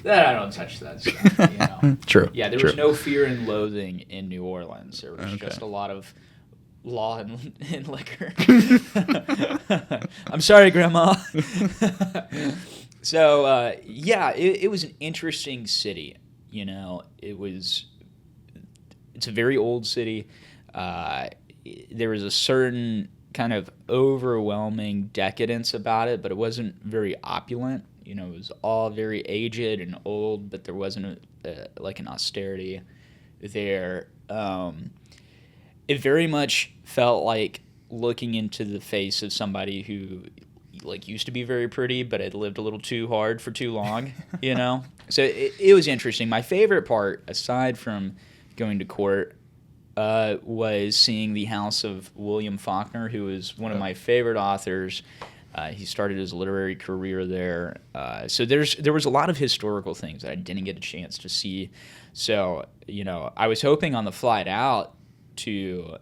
Speaker 2: that I don't touch that stuff. You know?
Speaker 1: True.
Speaker 2: Yeah, there was no fear and loathing in New Orleans. There was just a lot of law and liquor. I'm sorry, Grandma. So, it was an interesting city. You know, it's a very old city. There was a certain kind of overwhelming decadence about it, but it wasn't very opulent. You know, it was all very aged and old, but there wasn't like an austerity there. It very much felt like looking into the face of somebody who like used to be very pretty, but had lived a little too hard for too long, you know? So it was interesting. My favorite part, aside from going to court, was seeing the house of William Faulkner, who is one of my favorite authors. He started his literary career there. So there was a lot of historical things that I didn't get a chance to see. So, you know, I was hoping on the flight out to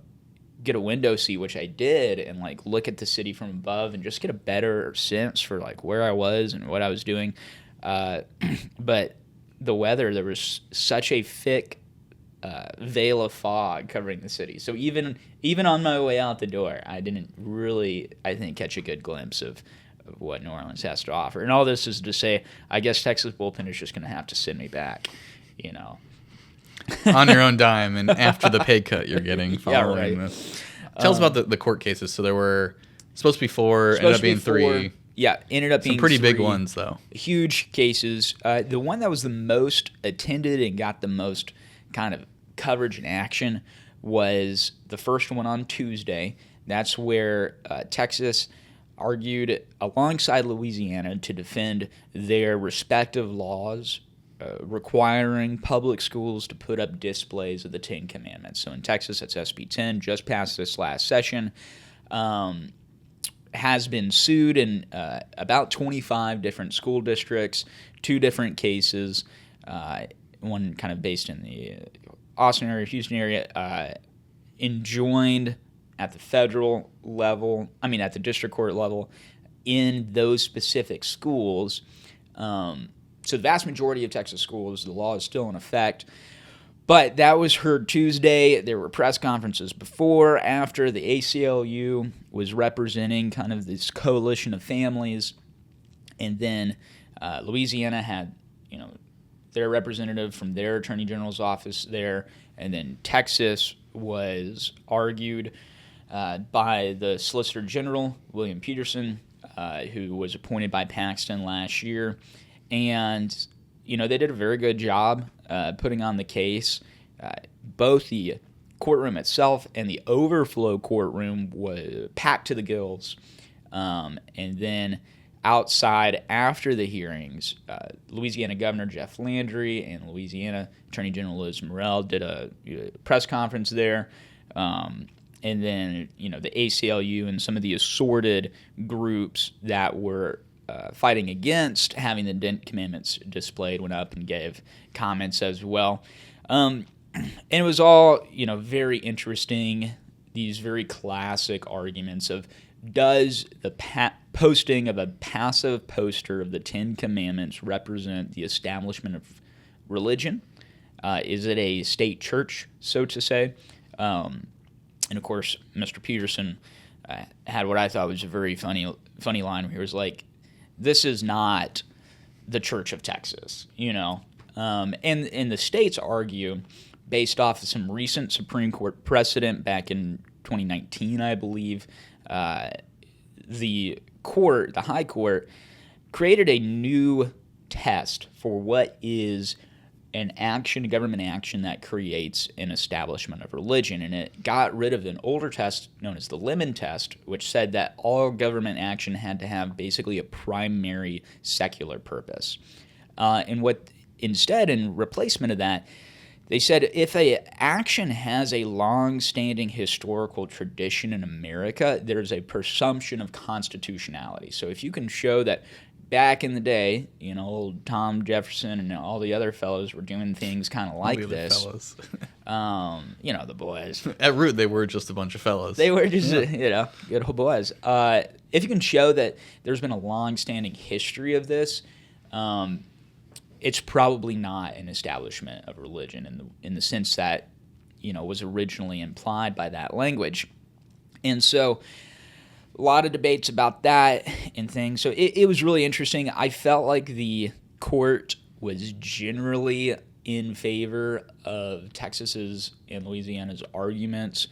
Speaker 2: get a window seat, which I did, and like look at the city from above and just get a better sense for like where I was and what I was doing. But the weather, there was such a thick veil of fog covering the city. So even on my way out the door, I didn't really, I think, catch a good glimpse of what New Orleans has to offer. And all this is to say, I guess Texas Bullpen is just going to have to send me back, you know.
Speaker 1: On your own dime and after the pay cut you're getting following
Speaker 2: right.
Speaker 1: this. Tell us about the court cases. So there were supposed to be 4, ended up being 3.
Speaker 2: Yeah, ended up being
Speaker 1: some pretty
Speaker 2: 3
Speaker 1: big ones, though.
Speaker 2: Huge cases. The one that was the most attended and got the most kind of coverage and action was the first one on Tuesday. That's where Texas argued alongside Louisiana to defend their respective laws requiring public schools to put up displays of the Ten Commandments. So in Texas, that's SB 10, just passed this last session, has been sued in about 25 different school districts, 2 different cases, one kind of based in the Austin area, Houston area, enjoined at the federal level, at the district court level, in those specific schools. So the vast majority of Texas schools, the law is still in effect. But that was heard Tuesday. There were press conferences before, after. The ACLU was representing kind of this coalition of families. And then Louisiana had, their representative from their attorney general's office there. And then Texas was argued by the Solicitor General, William Peterson, who was appointed by Paxton last year. And, they did a very good job putting on the case. Both the courtroom itself and the overflow courtroom was packed to the gills. And then outside after the hearings, Louisiana Governor Jeff Landry and Louisiana Attorney General Liz Morrell did a press conference there. And then, the ACLU and some of the assorted groups that were fighting against having the Ten Commandments displayed went up and gave comments as well. And it was all, very interesting, these very classic arguments of, does the posting of a passive poster of the Ten Commandments represent the establishment of religion? Is it a state church, so to say? And of course, Mr. Peterson had what I thought was a very funny line where he was like, this is not the Church of Texas, And the states argue, based off of some recent Supreme Court precedent back in 2019, I believe, the High Court, created a new test for what is an government action that creates an establishment of religion. And it got rid of an older test known as the Lemon test, which said that all government action had to have basically a primary secular purpose. And what instead, in replacement of that, they said if an action has a long-standing historical tradition in America, there's a presumption of constitutionality. So if you can show that back in the day, old Tom Jefferson and all the other fellows were doing things kind of like this.
Speaker 1: Fellas.
Speaker 2: The boys.
Speaker 1: At root, they were just a bunch of fellas.
Speaker 2: They were just, good old boys. If you can show that there's been a long-standing history of this, it's probably not an establishment of religion in the sense that, was originally implied by that language. And so a lot of debates about that and things. So it was really interesting. I felt like the court was generally in favor of Texas's and Louisiana's arguments.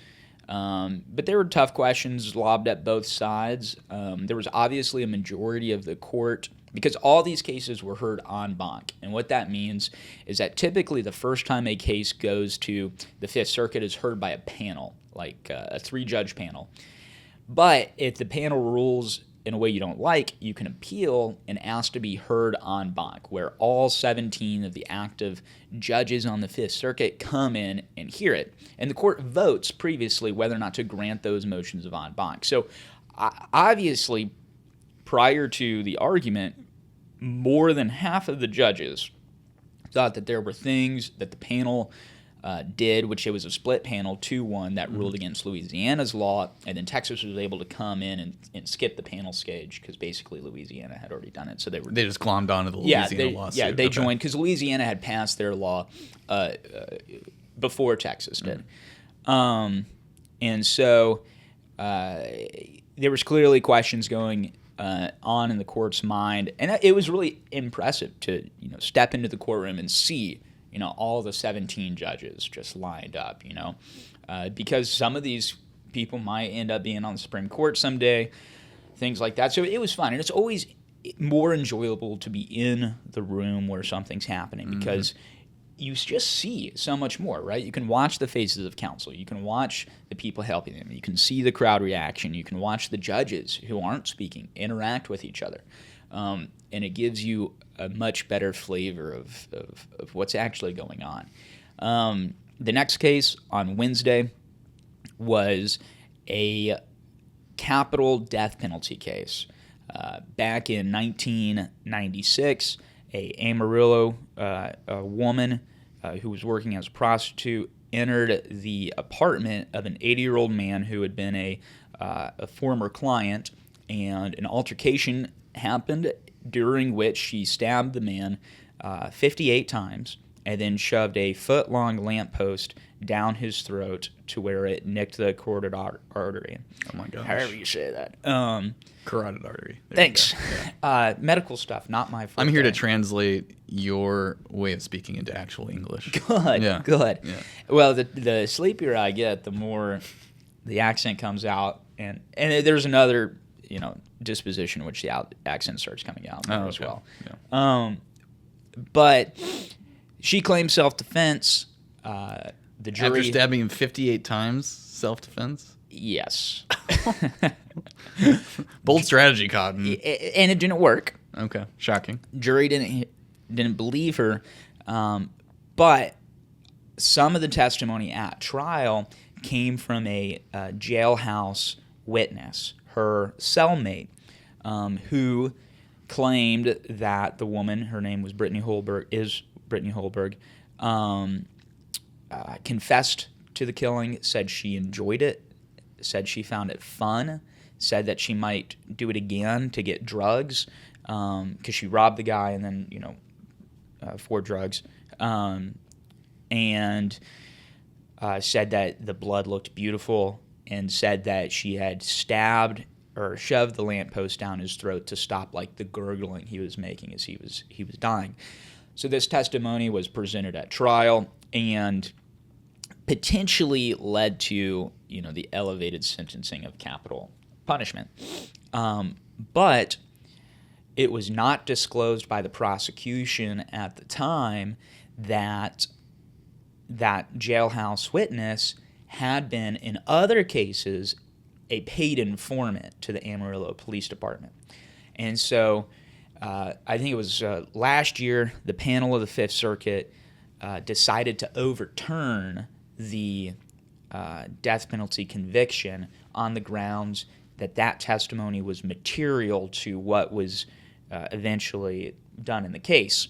Speaker 2: But there were tough questions lobbed at both sides. There was obviously a majority of the court, because all these cases were heard en banc. And what that means is that typically the first time a case goes to the Fifth Circuit is heard by a panel, like a 3-judge panel. But if the panel rules in a way you don't like, you can appeal and ask to be heard en banc, where all 17 of the active judges on the Fifth Circuit come in and hear it. And the court votes previously whether or not to grant those motions of en banc. So obviously, prior to the argument, more than half of the judges thought that there were things that the panel did, which it was a split panel, 2-1, that ruled against Louisiana's law, and then Texas was able to come in and skip the panel stage because basically Louisiana had already done it. So they just
Speaker 1: glommed onto the Louisiana lawsuit.
Speaker 2: Yeah, they joined because Louisiana had passed their law before Texas did. And so there was clearly questions going on in the court's mind, and it was really impressive to step into the courtroom and see all the 17 judges just lined up, because some of these people might end up being on the Supreme Court someday, things like that. So it was fun, and it's always more enjoyable to be in the room where something's happening because you just see so much more, right? You can watch the faces of counsel. You can watch the people helping them. You can see the crowd reaction. You can watch the judges who aren't speaking interact with each other. And it gives you a much better flavor of what's actually going on. The next case on Wednesday was a capital death penalty case. Back in 1996, a Amarillo woman who was working as a prostitute entered the apartment of an 80-year-old man who had been a former client, and an altercation happened during which she stabbed the man 58 times and then shoved a foot-long lamppost down his throat to where it nicked the carotid artery.
Speaker 1: Oh, my gosh.
Speaker 2: However you say that.
Speaker 1: Carotid artery. There
Speaker 2: Thanks. Medical stuff, not my fault.
Speaker 1: I'm here to translate your way of speaking into actual English.
Speaker 2: Good.
Speaker 1: Yeah.
Speaker 2: Good.
Speaker 1: Yeah.
Speaker 2: Well, the sleepier I get, the more the accent comes out. And there's another, disposition in which the accent starts coming out as well. Yeah. But she claimed self-defense. The jury,
Speaker 1: after stabbing him 58 times, self-defense?
Speaker 2: Yes.
Speaker 1: Bold strategy, Cotton.
Speaker 2: And it didn't work.
Speaker 1: Okay, shocking.
Speaker 2: Jury didn't believe her. But some of the testimony at trial came from a jailhouse witness, her cellmate, who claimed that the woman, her name was Brittany Holberg, confessed to the killing, said she enjoyed it, said she found it fun, said that she might do it again to get drugs, because she robbed the guy and then, for drugs, and said that the blood looked beautiful, and said that she had stabbed or shoved the lamppost down his throat to stop the gurgling he was making as he was dying. So this testimony was presented at trial and potentially led to the elevated sentencing of capital punishment. But it was not disclosed by the prosecution at the time that that jailhouse witness had been, in other cases, a paid informant to the Amarillo Police Department. And so I think it was last year, the panel of the Fifth Circuit decided to overturn the death penalty conviction on the grounds that testimony was material to what was eventually done in the case.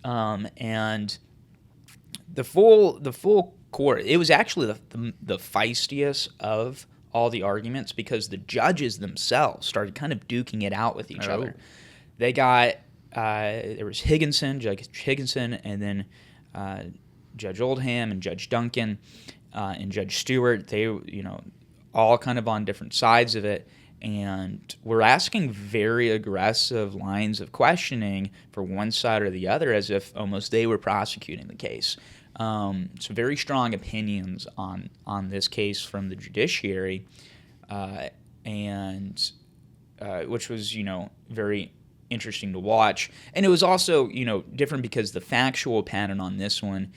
Speaker 2: And the full court, it was actually the feistiest of all the arguments because the judges themselves started kind of duking it out with each other. They got there was Judge Higginson, and then Judge Oldham and Judge Duncan and Judge Stewart. They, all kind of on different sides of it, and we're asking very aggressive lines of questioning for one side or the other, as if almost they were prosecuting the case. So very strong opinions on this case from the judiciary, and which was, very interesting to watch. And it was also, different because the factual pattern on this one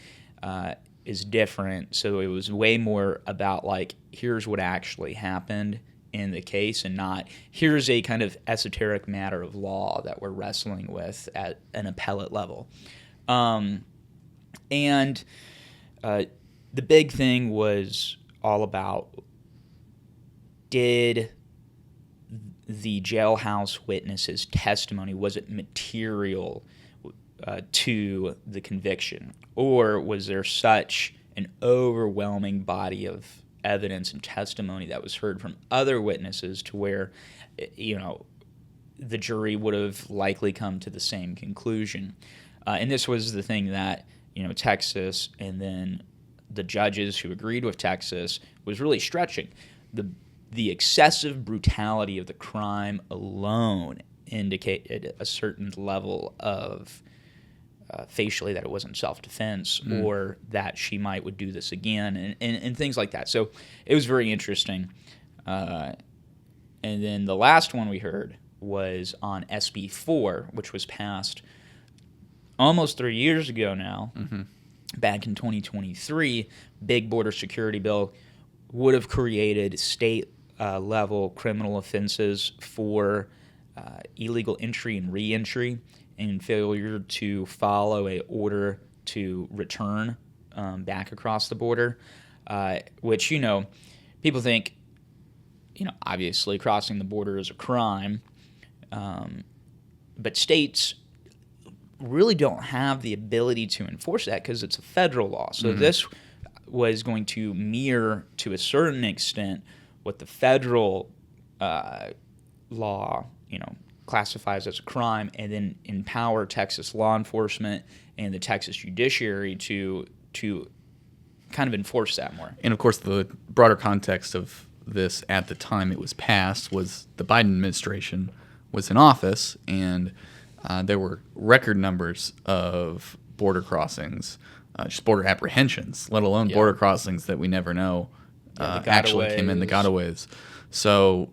Speaker 2: is different. So it was way more about, like, here's what actually happened in the case, and not here's a kind of esoteric matter of law that we're wrestling with at an appellate level. And the big thing was all about, did the jailhouse witness's testimony, was it material to the conviction, or was there such an overwhelming body of evidence and testimony that was heard from other witnesses to where, the jury would have likely come to the same conclusion. And this was the thing that, Texas and then the judges who agreed with Texas was really stretching. The excessive brutality of the crime alone indicated a certain level of facially that it wasn't self-defense, or that she would do this again, and things like that. So it was very interesting. And then the last one we heard was on SB 4, which was passed almost 3 years ago now, back in 2023. Big border security bill would have created state-level criminal offenses for illegal entry and re-entry, and failure to follow a order to return back across the border, which, people think, obviously crossing the border is a crime, but states really don't have the ability to enforce that because it's a federal law. So this was going to mirror, to a certain extent, what the federal law, classifies as a crime, and then empower Texas law enforcement and the Texas judiciary to kind of enforce that more.
Speaker 1: And of course, the broader context of this at the time it was passed was the Biden administration was in office, and there were record numbers of border crossings, just border apprehensions, let alone border crossings that we never know actually came in, the gotaways. So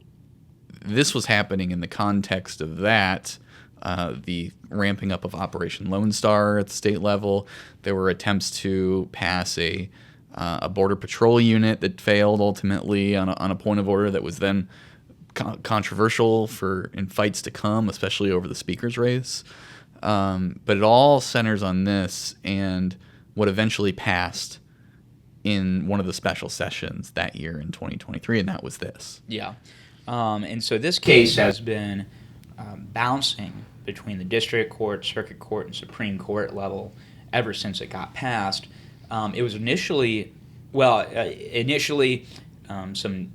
Speaker 1: this was happening in the context of that, the ramping up of Operation Lone Star at the state level. There were attempts to pass a border patrol unit that failed ultimately on a point of order that was then controversial in fights to come, especially over the speaker's race. But it all centers on this and what eventually passed in one of the special sessions that year in 2023, and that was this.
Speaker 2: Yeah. And so this case has been bouncing between the district court, circuit court, and Supreme Court level ever since it got passed. It was initially some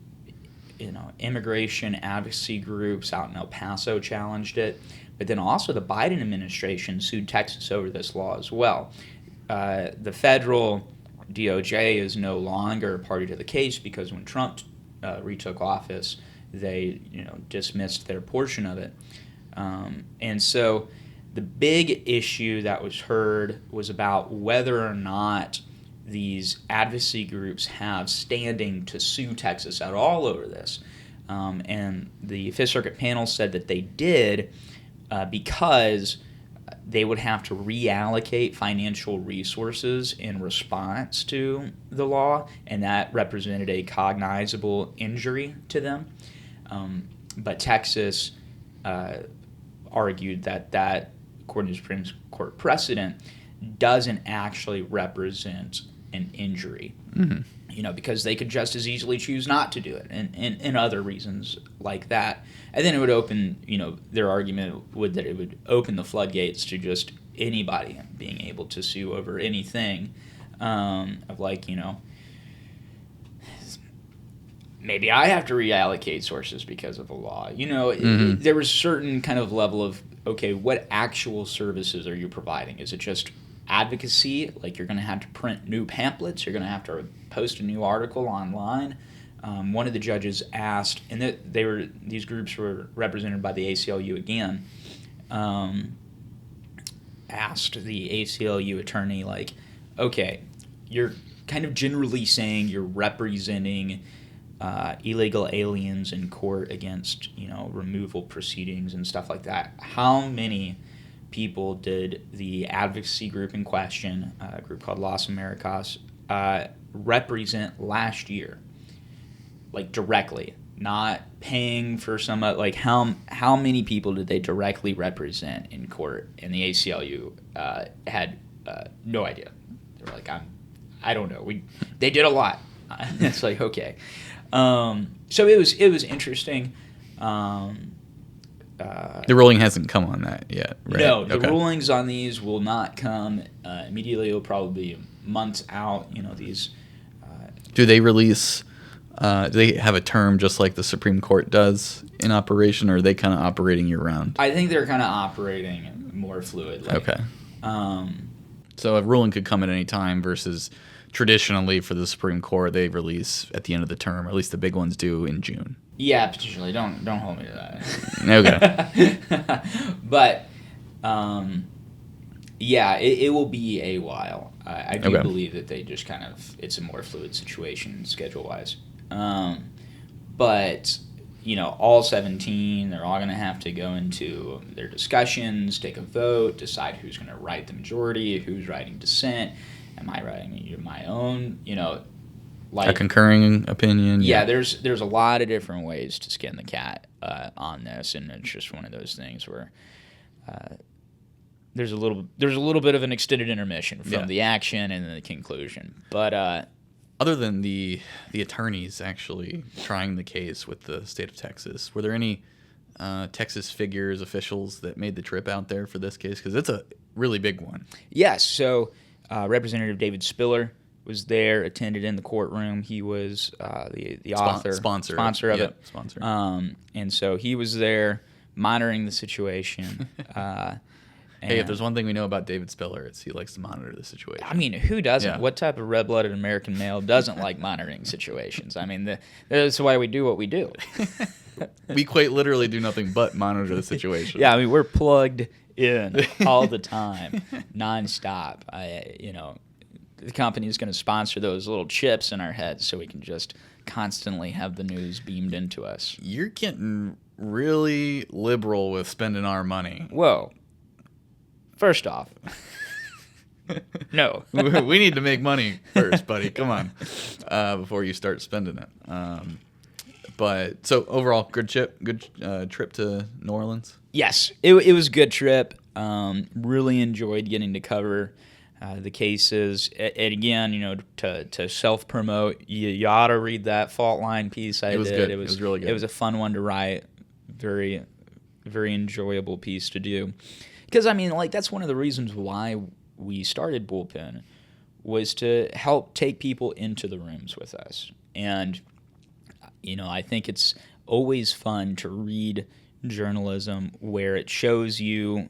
Speaker 2: immigration advocacy groups out in El Paso challenged it, but then also the Biden administration sued Texas over this law as well. The federal DOJ is no longer a party to the case because when Trump retook office, they dismissed their portion of it. And so the big issue that was heard was about whether or not these advocacy groups have standing to sue Texas at all over this. And the Fifth Circuit panel said that they did because they would have to reallocate financial resources in response to the law, and that represented a cognizable injury to them. But Texas argued that, according to Supreme Court precedent, doesn't actually represent an injury. Because they could just as easily choose not to do it, and other reasons like that. And then it would open, their argument would that it would open the floodgates to just anybody being able to sue over anything, of like, maybe I have to reallocate sources because of a law. There was certain kind of level of okay, what actual services are you providing? Is it just advocacy? Like you're going to have to print new pamphlets, you're going to have to post a new article online. One of the judges asked, and these groups were represented by the ACLU again, asked the ACLU attorney, like, okay, you're kind of generally saying you're representing illegal aliens in court against, removal proceedings and stuff like that. How many people did the advocacy group in question, a group called Las Americas, represent last year? Like directly, not paying for some, like how many people did they directly represent in court? And the ACLU had no idea. They were like, I don't know. They did a lot. It's like, okay. So it was interesting.
Speaker 1: The ruling hasn't come on that yet, right?
Speaker 2: No, the rulings on these will not come immediately. It'll probably be months out. These.
Speaker 1: Do they release? Do they have a term just like the Supreme Court does in operation, or are they kind of operating year round?
Speaker 2: I think they're kind of operating more fluidly.
Speaker 1: Okay. So a ruling could come at any time versus traditionally for the Supreme Court they release at the end of the term, or at least the big ones do in June.
Speaker 2: Yeah, potentially. Don't hold me to that.
Speaker 1: Okay.
Speaker 2: But yeah, it will be a while. I do believe that they just kind of, it's a more fluid situation schedule wise. But all 17, they're all going to have to go into their discussions, take a vote, decide who's going to write the majority, who's writing dissent. Am I writing my own? Like
Speaker 1: a concurring opinion.
Speaker 2: Yeah, there's a lot of different ways to skin the cat on this, and it's just one of those things where there's a little bit of an extended intermission from the action and the conclusion. But
Speaker 1: other than the attorneys actually trying the case with the state of Texas, were there any Texas figures, officials that made the trip out there for this case? Because it's a really big one.
Speaker 2: Yes. So Representative David Spiller was there, attended in the courtroom. He was the sponsor of it.
Speaker 1: Sponsor.
Speaker 2: And so he was there monitoring the situation.
Speaker 1: Hey, if there's one thing we know about David Spiller, it's he likes to monitor the situation.
Speaker 2: I mean, who doesn't?
Speaker 1: Yeah.
Speaker 2: What type of red-blooded American male doesn't like monitoring situations? I mean, that's why we do what we do.
Speaker 1: We quite literally do nothing but monitor the situation.
Speaker 2: Yeah, I mean, we're plugged in all the time, nonstop. The company is going to sponsor those little chips in our heads so we can just constantly have the news beamed into us.
Speaker 1: You're getting really liberal with spending our money.
Speaker 2: Whoa. First off, no.
Speaker 1: We need to make money first, buddy. Come on, before you start spending it. But so overall, good trip to New Orleans.
Speaker 2: Yes, it was a good trip. Really enjoyed getting to cover the cases. And again, to self promote, you ought to read that fault line piece I did.
Speaker 1: Good. It was really good.
Speaker 2: It was a fun one to write. Very, very enjoyable piece to do. Because, I mean, that's one of the reasons why we started Bullpen, was to help take people into the rooms with us. And, I think it's always fun to read journalism where it shows you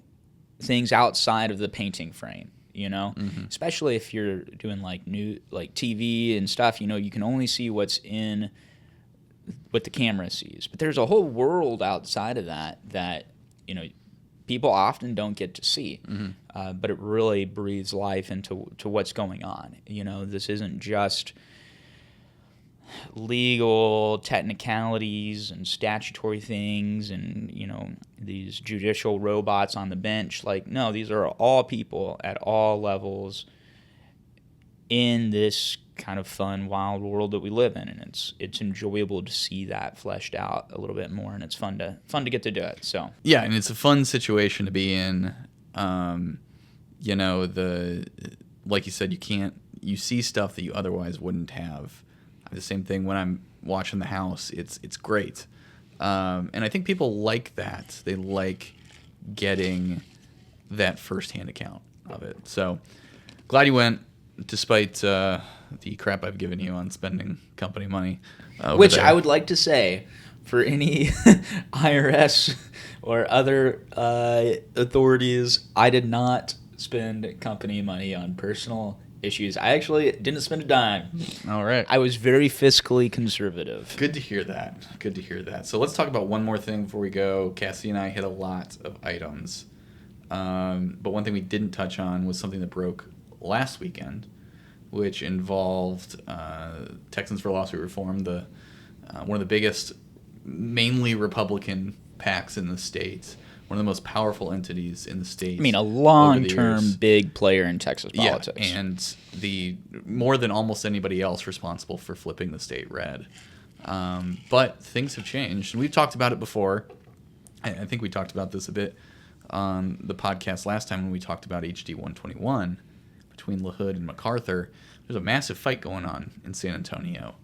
Speaker 2: things outside of the painting frame, Especially if you're doing, TV and stuff, you can only see what's in what the camera sees. But there's a whole world outside of that, people often don't get to see, but it really breathes life into what's going on. This isn't just legal technicalities and statutory things and, these judicial robots on the bench. No, these are all people at all levels in this kind of fun, wild world that we live in, and it's enjoyable to see that fleshed out a little bit more, and it's fun to get to do it. So
Speaker 1: yeah, and it's a fun situation to be in. Like you said, you see stuff that you otherwise wouldn't have. The same thing when I'm watching The House. It's great, and I think people like that. They like getting that firsthand account of it. So glad you went, despite the crap I've given you on spending company money.
Speaker 2: Which
Speaker 1: there.
Speaker 2: I would like to say, for any IRS or other authorities, I did not spend company money on personal issues. I actually didn't spend a dime.
Speaker 1: All right.
Speaker 2: I was very fiscally conservative.
Speaker 1: Good to hear that. Good to hear that. So let's talk about one more thing before we go. Cassie and I hit a lot of items. But one thing we didn't touch on was something that broke last weekend, which involved Texans for Lawsuit Reform, one of the biggest, mainly Republican PACs in the state, one of the most powerful entities in the state.
Speaker 2: I mean, a long-term big player in Texas politics.
Speaker 1: Yeah, and the more than almost anybody else responsible for flipping the state red. But things have changed, and we've talked about it before. I think we talked about this a bit on the podcast last time when we talked about HD 121 between LaHood and MacArthur. There's a massive fight going on in San Antonio.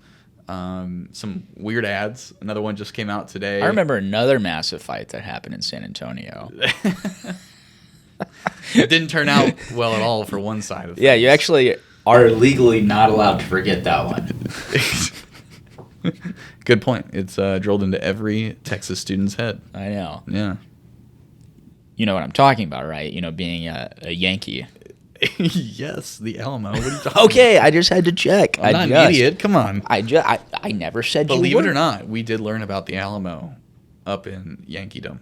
Speaker 1: Some weird ads. Another one just came out today.
Speaker 2: I remember another massive fight that happened in San Antonio.
Speaker 1: It didn't turn out well at all for one side of things.
Speaker 2: Yeah, you actually are legally not allowed to forget that one.
Speaker 1: Good point. It's drilled into every Texas student's head.
Speaker 2: I know.
Speaker 1: Yeah.
Speaker 2: You know what I'm talking about, right? You know, being a Yankee.
Speaker 1: Yes, the Alamo. What are you talking
Speaker 2: Okay, I just had to check.
Speaker 1: I'm not an idiot. Come on.
Speaker 2: I never said you
Speaker 1: Believe
Speaker 2: were.
Speaker 1: it or not, we did learn about the Alamo up in Yankeedom.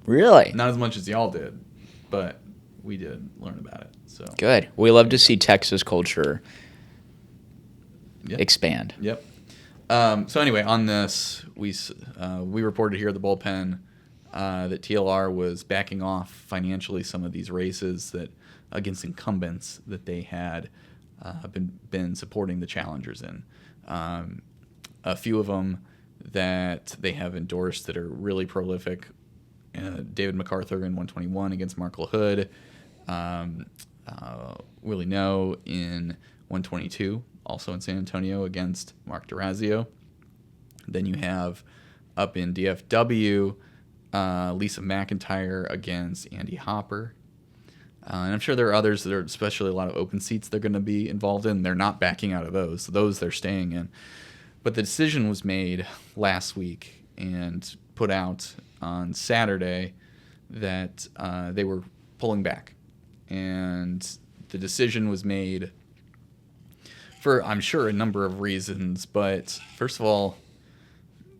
Speaker 2: Really?
Speaker 1: Not as much as y'all did, but we did learn about it. So
Speaker 2: Good. We love to see Texas culture expand.
Speaker 1: Yep. So anyway, on this, we reported here at the bullpen that TLR was backing off financially some of these races that against incumbents that they had been supporting the challengers in. A few of them that they have endorsed that are really prolific. David MacArthur in 121 against Mark LaHood. Willie No in 122, also in San Antonio against Mark DeRazio. Then you have up in DFW, Lisa McIntyre against Andy Hopper. And I'm sure there are others that are, especially a lot of open seats they're going to be involved in. They're not backing out of those. Those they're staying in. But the decision was made last week and put out on Saturday that they were pulling back. And the decision was made for, I'm sure, a number of reasons. But first of all,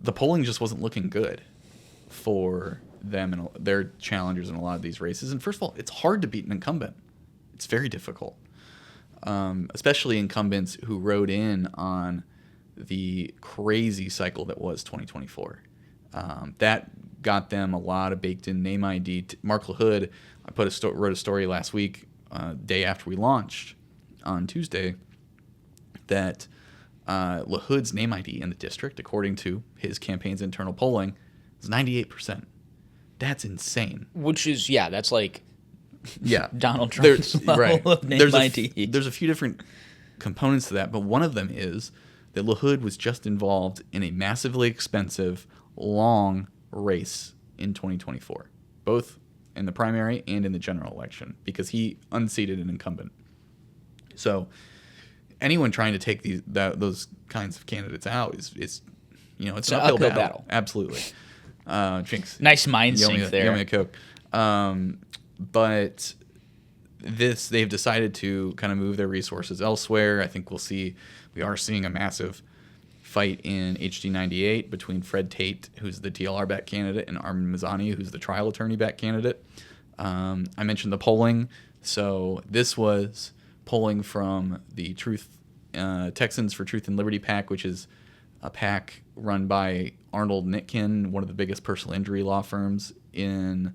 Speaker 1: the polling just wasn't looking good for them and their challengers in a lot of these races. And first of all, it's hard to beat an incumbent. It's very difficult, especially incumbents who rode in on the crazy cycle that was 2024. That got them a lot of baked-in name ID. Mark LaHood, I wrote a story last week, day after we launched on Tuesday, that LaHood's name ID in the district, according to his campaign's internal polling, is 98%. That's insane.
Speaker 2: Which is, that's like Donald
Speaker 1: There's,
Speaker 2: Trump's level of name ID.
Speaker 1: There's a few different components to that, but one of them is that LaHood was just involved in a massively expensive, long race in 2024, both in the primary and in the general election, because he unseated an incumbent. So anyone trying to take those kinds of candidates out is it's an uphill battle. Absolutely. Jinx.
Speaker 2: Nice mind sync there.
Speaker 1: You owe me a Coke. But they've decided to kind of move their resources elsewhere. I think we are seeing a massive fight in HD 98 between Fred Tate, who's the TLR back candidate, and Armin Mazzani, who's the trial attorney back candidate. I mentioned the polling. So this was polling from the Texans for Truth and Liberty PAC, which is a PAC run by Arnold Nitkin, one of the biggest personal injury law firms in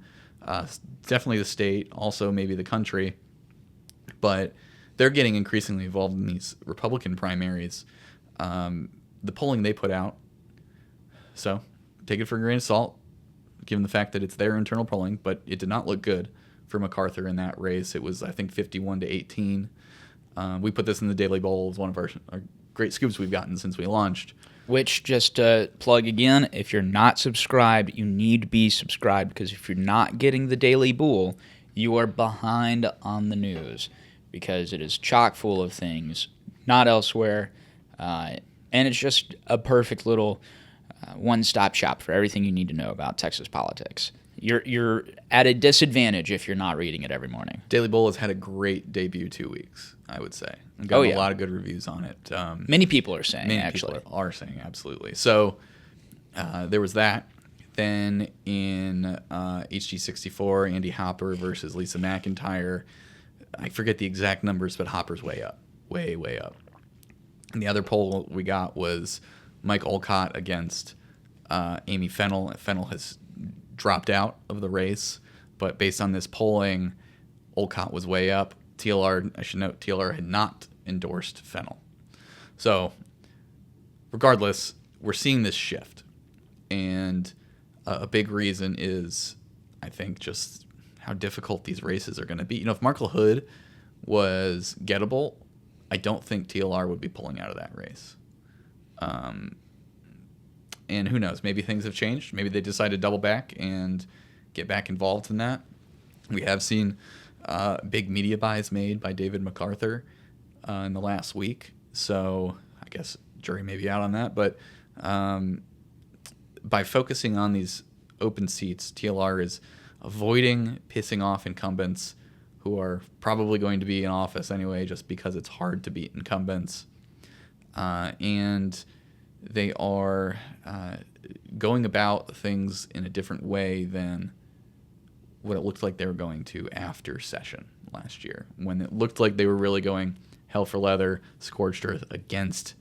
Speaker 1: definitely the state, also maybe the country. But they're getting increasingly involved in these Republican primaries. The polling they put out, so take it for a grain of salt, given the fact that it's their internal polling, but it did not look good for MacArthur in that race. It was, I think, 51-18. We put this in the Daily Bowl as one of our great scoops we've gotten since we launched.
Speaker 2: Which, just to plug again, if you're not subscribed, you need to be subscribed, because if you're not getting the Daily Bull, you are behind on the news, because it is chock full of things not elsewhere, and it's just a perfect little one-stop shop for everything you need to know about Texas politics. You're at a disadvantage if you're not reading it every morning.
Speaker 1: Daily Bull has had a great debut 2 weeks, I would say. I've gotten a lot of good reviews on it.
Speaker 2: Many people are saying,
Speaker 1: People are saying, absolutely. So there was that. Then in HG64, Andy Hopper versus Lisa McIntyre. I forget the exact numbers, but Hopper's way up. Way, way up. And the other poll we got was Mike Olcott against Amy Fennell. Fennell has dropped out of the race, but based on this polling, Olcott was way up. TLR, I should note, TLR had not endorsed Fennell. So, regardless, we're seeing this shift. And a big reason is, I think, just how difficult these races are going to be. You know, if Mark LaHood was gettable, I don't think TLR would be pulling out of that race. And who knows? Maybe things have changed. Maybe they decide to double back and get back involved in that. We have seen big media buys made by David MacArthur in the last week. So I guess jury may be out on that. But by focusing on these open seats, TLR is avoiding pissing off incumbents who are probably going to be in office anyway just because it's hard to beat incumbents. And they are going about things in a different way than what it looked like they were going to after session last year, when it looked like they were really going hell for leather, scorched earth against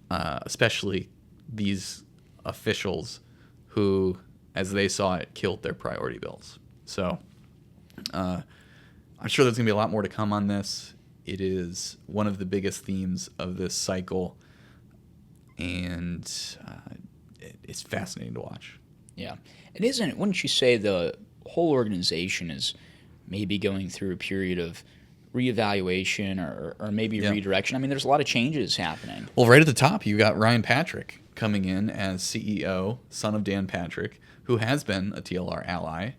Speaker 1: especially these officials who, as they saw it, killed their priority bills. So I'm sure there's going to be a lot more to come on this. It is one of the biggest themes of this cycle, and it's fascinating to watch.
Speaker 2: Yeah. And wouldn't you say the whole organization is maybe going through a period of reevaluation or maybe redirection? I mean, there's a lot of changes happening.
Speaker 1: Well, right at the top, you got Ryan Patrick coming in as CEO, son of Dan Patrick, who has been a TLR ally.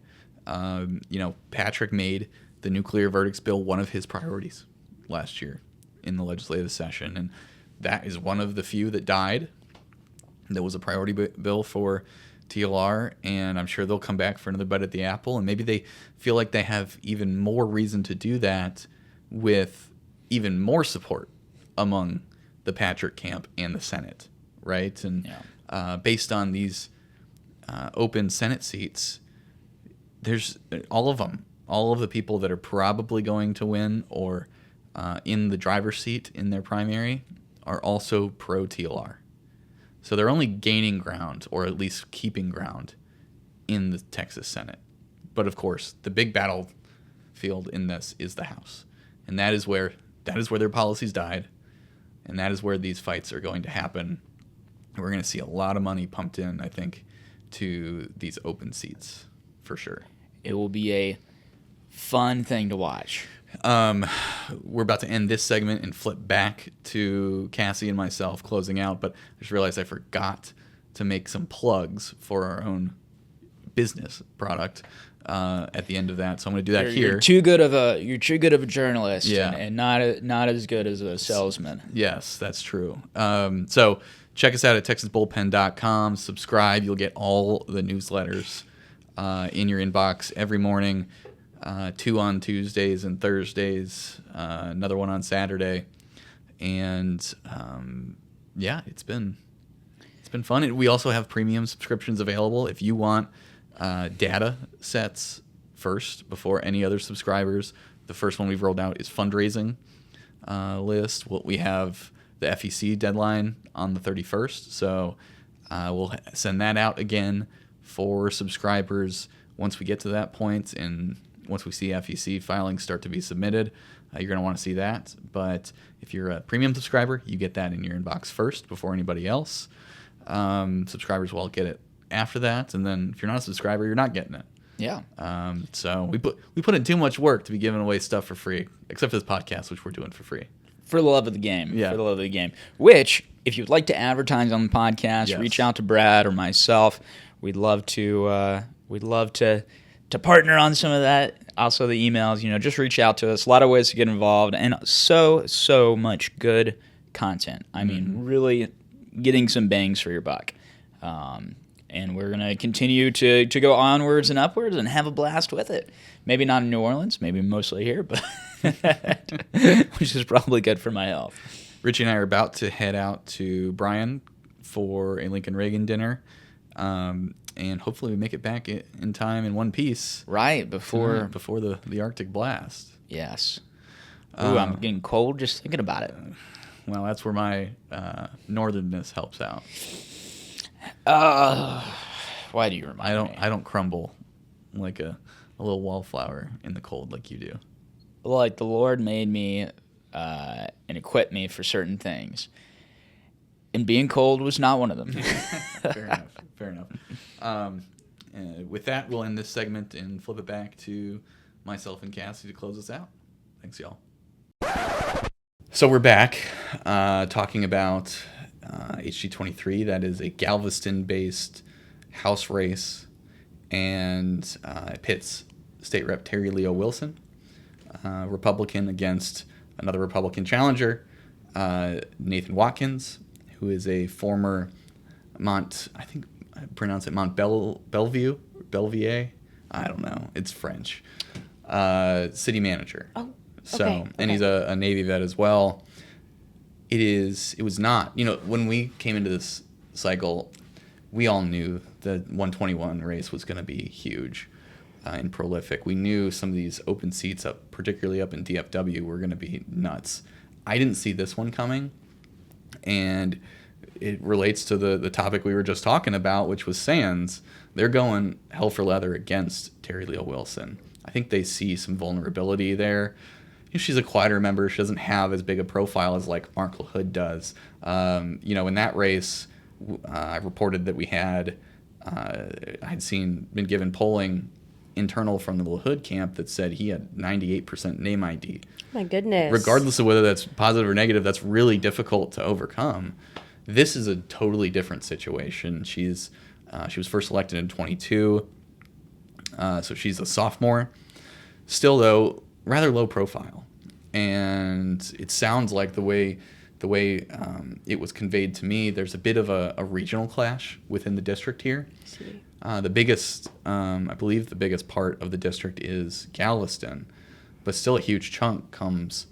Speaker 1: Patrick made the nuclear verdicts bill one of his priorities last year in the legislative session, and that is one of the few that died. That was a priority bill for TLR, and I'm sure they'll come back for another bite at the apple, and maybe they feel like they have even more reason to do that with even more support among the Patrick camp and the Senate, right? And based on these open Senate seats, there's all of them. All of the people that are probably going to win or in the driver's seat in their primary are also pro-TLR. So they're only gaining ground, or at least keeping ground, in the Texas Senate. But of course, the big battlefield in this is the House. And that is where their policies died, and that is where these fights are going to happen. We're going to see a lot of money pumped in, I think, to these open seats, for sure.
Speaker 2: It will be a fun thing to watch.
Speaker 1: We're about to end this segment and flip back to Cassi and myself closing out, but I just realized I forgot to make some plugs for our own business product at the end of that. So I'm going to do that here.
Speaker 2: You're too good of a journalist, and not as good as a salesman.
Speaker 1: Yes, that's true. So check us out at texasbullpen.com. Subscribe. You'll get all the newsletters in your inbox every morning. 2 on Tuesdays and Thursdays, another one on Saturday, and it's been fun. We also have premium subscriptions available if you want data sets first before any other subscribers. The first one we've rolled out is fundraising list. We have the FEC deadline on the 31st, so we'll send that out again for subscribers once we get to that point, and once we see FEC filings start to be submitted, you're going to want to see that. But if you're a premium subscriber, you get that in your inbox first before anybody else. Subscribers will get it after that, and then if you're not a subscriber, you're not getting it.
Speaker 2: Yeah.
Speaker 1: So we put in too much work to be giving away stuff for free, except for this podcast, which we're doing for free.
Speaker 2: For the love of the game.
Speaker 1: Yeah.
Speaker 2: For the love of the game. Which, if you'd like to advertise on the podcast, reach out to Brad or myself. We'd love to partner on some of that. Also the emails, just reach out to us. A lot of ways to get involved, and so much good content. I mean, really getting some bangs for your buck. And we're going to continue to go onwards and upwards and have a blast with it. Maybe not in New Orleans, maybe mostly here, but which is probably good for my health.
Speaker 1: Richie and I are about to head out to Bryan for a Lincoln Reagan dinner. And hopefully we make it back in time in one piece.
Speaker 2: Right, before
Speaker 1: the Arctic blast.
Speaker 2: Yes. Ooh, I'm getting cold just thinking about it.
Speaker 1: Well, that's where my northernness helps out.
Speaker 2: Why do you remind me?
Speaker 1: I don't crumble like a little wallflower in the cold like you do.
Speaker 2: Well, like the Lord made me and equipped me for certain things. And being cold was not one of them.
Speaker 1: Fair enough. With that, we'll end this segment and flip it back to myself and Cassie to close us out. Thanks, y'all. So we're back talking about HG23. That is a Galveston-based House race, and it pits State Rep Terry Leo Wilson, Republican, against another Republican challenger, Nathan Watkins, who is a former I think I pronounce it Belvieu, I don't know, it's French, city manager.
Speaker 3: Oh,
Speaker 1: so,
Speaker 3: okay.
Speaker 1: And he's a Navy vet as well. It was not, when we came into this cycle, we all knew the 121 race was going to be huge and prolific. We knew some of these open seats particularly up in DFW, were going to be nuts. I didn't see this one coming, and it relates to the topic we were just talking about, which was Sands. They're going hell for leather against Terry Leo Wilson. I think they see some vulnerability there. She's a quieter member. She doesn't have as big a profile as like Mark LaHood does. In that race, I reported that we had, been given polling internal from the LaHood camp that said he had 98% name ID.
Speaker 3: My goodness.
Speaker 1: Regardless of whether that's positive or negative, that's really difficult to overcome. This is a totally different situation. She was first elected in 22, so she's a sophomore. Still, though, rather low profile, and it sounds like the way it was conveyed to me, there's a bit of a regional clash within the district here. The biggest, I believe, the biggest part of the district is Galveston, but still a huge chunk comes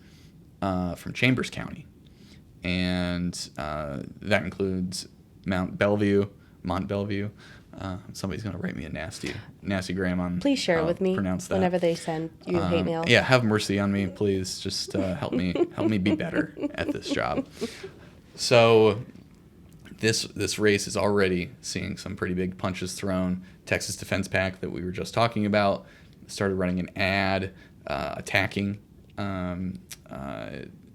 Speaker 1: from Chambers County, and that includes Mont Belvieu. Somebody's going to write me a nasty gram on.
Speaker 3: Please share it with me whenever they send you hate mail.
Speaker 1: Yeah, have mercy on me, please. Just help me be better at this job. So this race is already seeing some pretty big punches thrown. Texas Defense PAC that we were just talking about started running an ad attacking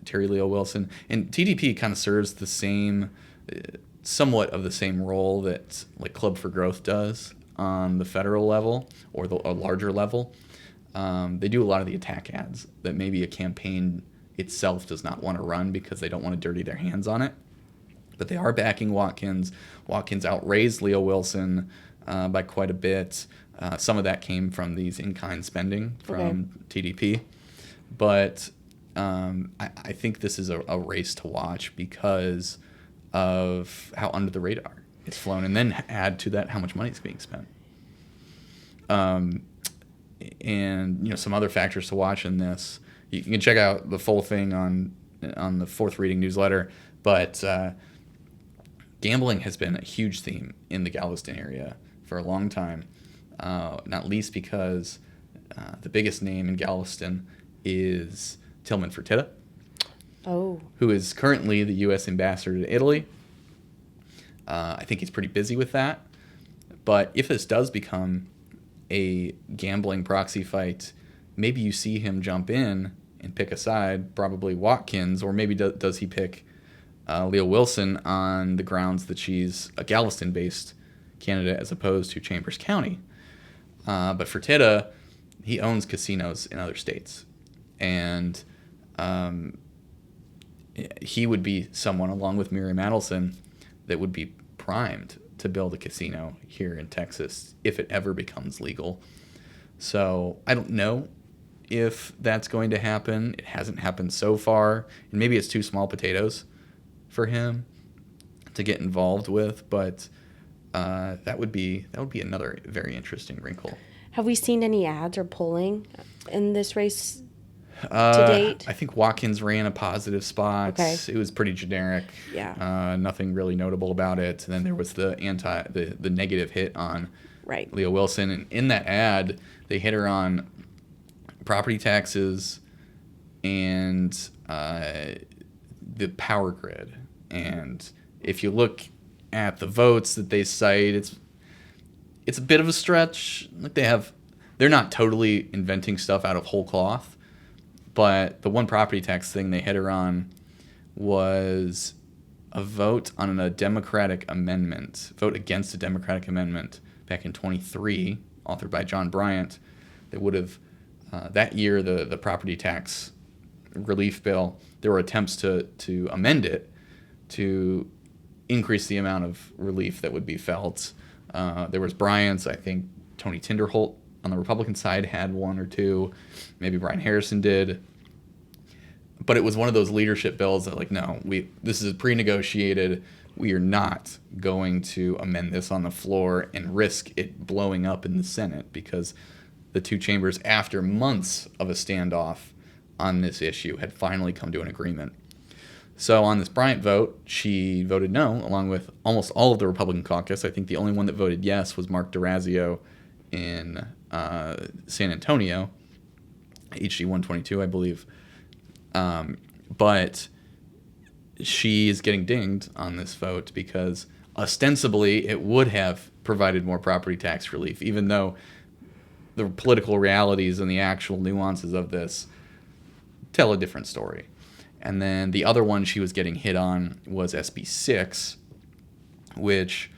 Speaker 1: Terry Leo Wilson, and TDP kind of serves the same. Somewhat of the same role that like Club for Growth does on the federal level or a larger level. They do a lot of the attack ads that maybe a campaign itself does not want to run because they don't want to dirty their hands on it. But they are backing Watkins. Watkins outraised Leo Wilson by quite a bit. Some of that came from these in-kind spending from TDP. But I think this is a race to watch because of how under the radar it's flown, and then add to that how much money is being spent. And some other factors to watch in this. You can check out the full thing on the Fourth Reading newsletter, but gambling has been a huge theme in the Galveston area for a long time, not least because the biggest name in Galveston is Tillman Fertitta.
Speaker 3: Oh. Who
Speaker 1: is currently the U.S. ambassador to Italy. I think he's pretty busy with that. But if this does become a gambling proxy fight, maybe you see him jump in and pick a side, probably Watkins, or maybe does he pick Leo Wilson on the grounds that she's a Galveston-based candidate as opposed to Chambers County. But Fertitta, he owns casinos in other states. And he would be someone, along with Miriam Adelson, that would be primed to build a casino here in Texas if it ever becomes legal. So I don't know if that's going to happen. It hasn't happened so far, and maybe it's too small potatoes for him to get involved with. But that would be another very interesting wrinkle.
Speaker 3: Have we seen any ads or polling in this race to date?
Speaker 1: I think Watkins ran a positive spot.
Speaker 3: Okay.
Speaker 1: It was pretty generic.
Speaker 3: Yeah.
Speaker 1: Nothing really notable about it. And then there was the negative hit on
Speaker 3: Right.
Speaker 1: Leah Wilson. And in that ad, they hit her on property taxes and the power grid. And if you look at the votes that they cite, it's a bit of a stretch. Like they're not totally inventing stuff out of whole cloth, but the one property tax thing they hit her on was a vote on a Democratic amendment, vote against a Democratic amendment back in 23, authored by John Bryant, that would have, that year, the property tax relief bill, there were attempts to amend it to increase the amount of relief that would be felt. There was Bryant's, I think Tony Tinderholt on the Republican side had one or two, maybe Brian Harrison did. But it was one of those leadership bills that, like, no, this is pre-negotiated. We are not going to amend this on the floor and risk it blowing up in the Senate, because the two chambers, after months of a standoff on this issue, had finally come to an agreement. So on this Bryant vote, she voted no, along with almost all of the Republican caucus. I think the only one that voted yes was Mark DeRazio in San Antonio, HD 122, I believe. But she is getting dinged on this vote because ostensibly it would have provided more property tax relief, even though the political realities and the actual nuances of this tell a different story. And then the other one she was getting hit on was SB 6, which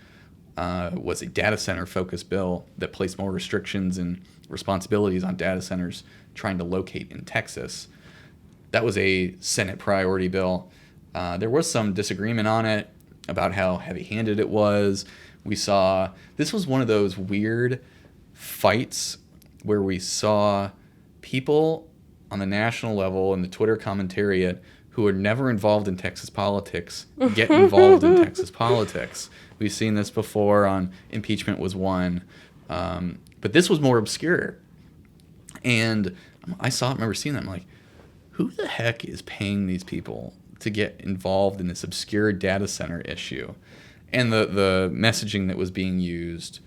Speaker 1: was a data center focused bill that placed more restrictions and responsibilities on data centers trying to locate in Texas. That was a Senate priority bill. There was some disagreement on it about how heavy-handed it was. This was one of those weird fights where we saw people on the national level in the Twitter commentariat who are never involved in Texas politics get involved in Texas politics. We've seen this before on impeachment was one. But this was more obscure. And I remember seeing that. I'm like, who the heck is paying these people to get involved in this obscure data center issue? And the messaging that was being used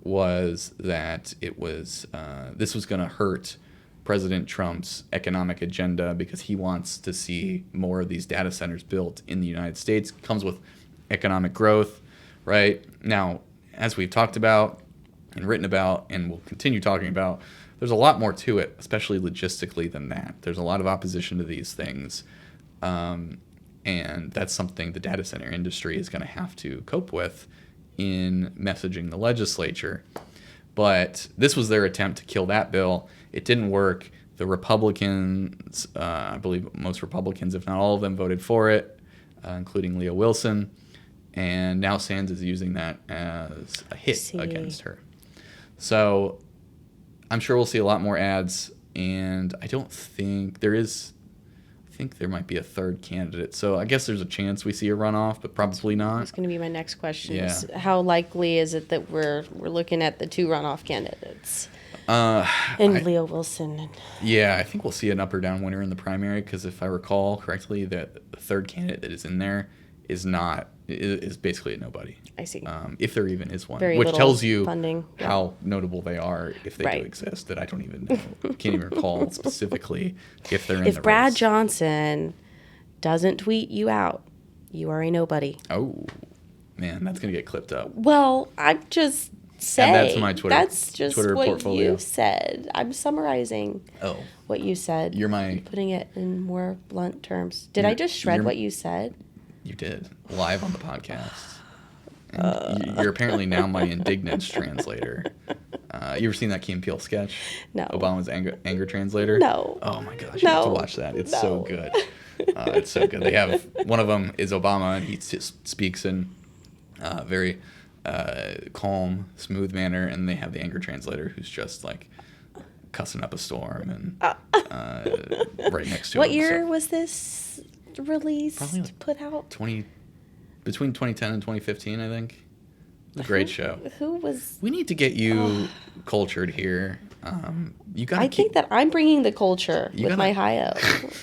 Speaker 1: was that this was going to hurt President Trump's economic agenda because he wants to see more of these data centers built in the United States. It comes with economic growth, right? Now, as we've talked about and written about and will continue talking about, there's a lot more to it, especially logistically, than that. There's a lot of opposition to these things, and that's something the data center industry is going to have to cope with in messaging the legislature. But this was their attempt to kill that bill. It didn't work. The Republicans, I believe most Republicans, if not all of them, voted for it, including Leah Wilson. And now Sands is using that as a hit against her. So I'm sure we'll see a lot more ads. And I don't think there is... I think there might be a third candidate. So I guess there's a chance we see a runoff, but probably not.
Speaker 3: That's going to be my next question.
Speaker 1: Yeah.
Speaker 3: Is how likely is it that we're looking at the two runoff candidates? Leo Wilson.
Speaker 1: Yeah, I think we'll see an up or down winner in the primary, because if I recall correctly, that the third candidate that is in there is basically a nobody.
Speaker 3: I see.
Speaker 1: If there even is one,
Speaker 3: Very
Speaker 1: which
Speaker 3: little
Speaker 1: tells you
Speaker 3: funding.
Speaker 1: how notable they are if they do exist. That I don't even know. Can't even recall specifically if they're in the race.
Speaker 3: If Brad Johnson doesn't tweet you out, you are a nobody.
Speaker 1: Oh, man, that's gonna get clipped up.
Speaker 3: Well, I'm just saying.
Speaker 1: Add that to my Twitter.
Speaker 3: That's just
Speaker 1: Twitter
Speaker 3: what
Speaker 1: portfolio.
Speaker 3: you said. I'm summarizing what you said. Putting it in more blunt terms. Did I just shred what you said?
Speaker 1: You did, live on the podcast. And you're apparently now my indignance translator. You ever seen that Key and Peele sketch?
Speaker 3: No.
Speaker 1: Obama's anger translator?
Speaker 3: No.
Speaker 1: Oh my gosh, you have to watch that. It's so good. It's so good. They have, one of them is Obama, and he just speaks in very calm, smooth manner, and they have the anger translator who's just like cussing up a storm and right next to him.
Speaker 3: What year was this released?
Speaker 1: Probably like
Speaker 3: put out?
Speaker 1: between 2010 and 2015, I think. A great show.
Speaker 3: Who was?
Speaker 1: We need to get you cultured here. You got.
Speaker 3: I think that I'm bringing the culture with
Speaker 1: gotta-
Speaker 3: my Hi-O.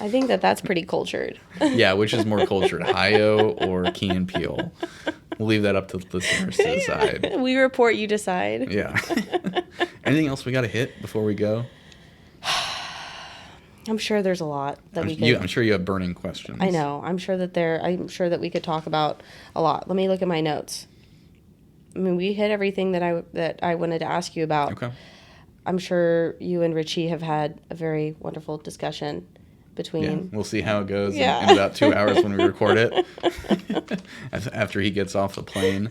Speaker 3: I think that that's pretty cultured.
Speaker 1: Yeah, which is more cultured, Hi-O or Key and Peele? We'll leave that up to the listeners to decide.
Speaker 3: We report, you decide.
Speaker 1: Yeah. Anything else we got to hit before we go?
Speaker 3: I'm sure there's a lot that we could.
Speaker 1: I'm sure you have burning questions.
Speaker 3: I know. I'm sure that we could talk about a lot. Let me look at my notes. I mean, we hit everything that I wanted to ask you about.
Speaker 1: Okay.
Speaker 3: I'm sure you and Richie have had a very wonderful discussion between.
Speaker 1: Yeah, we'll see how it goes
Speaker 3: Yeah.
Speaker 1: in about 2 hours when we record it. After he gets off the plane.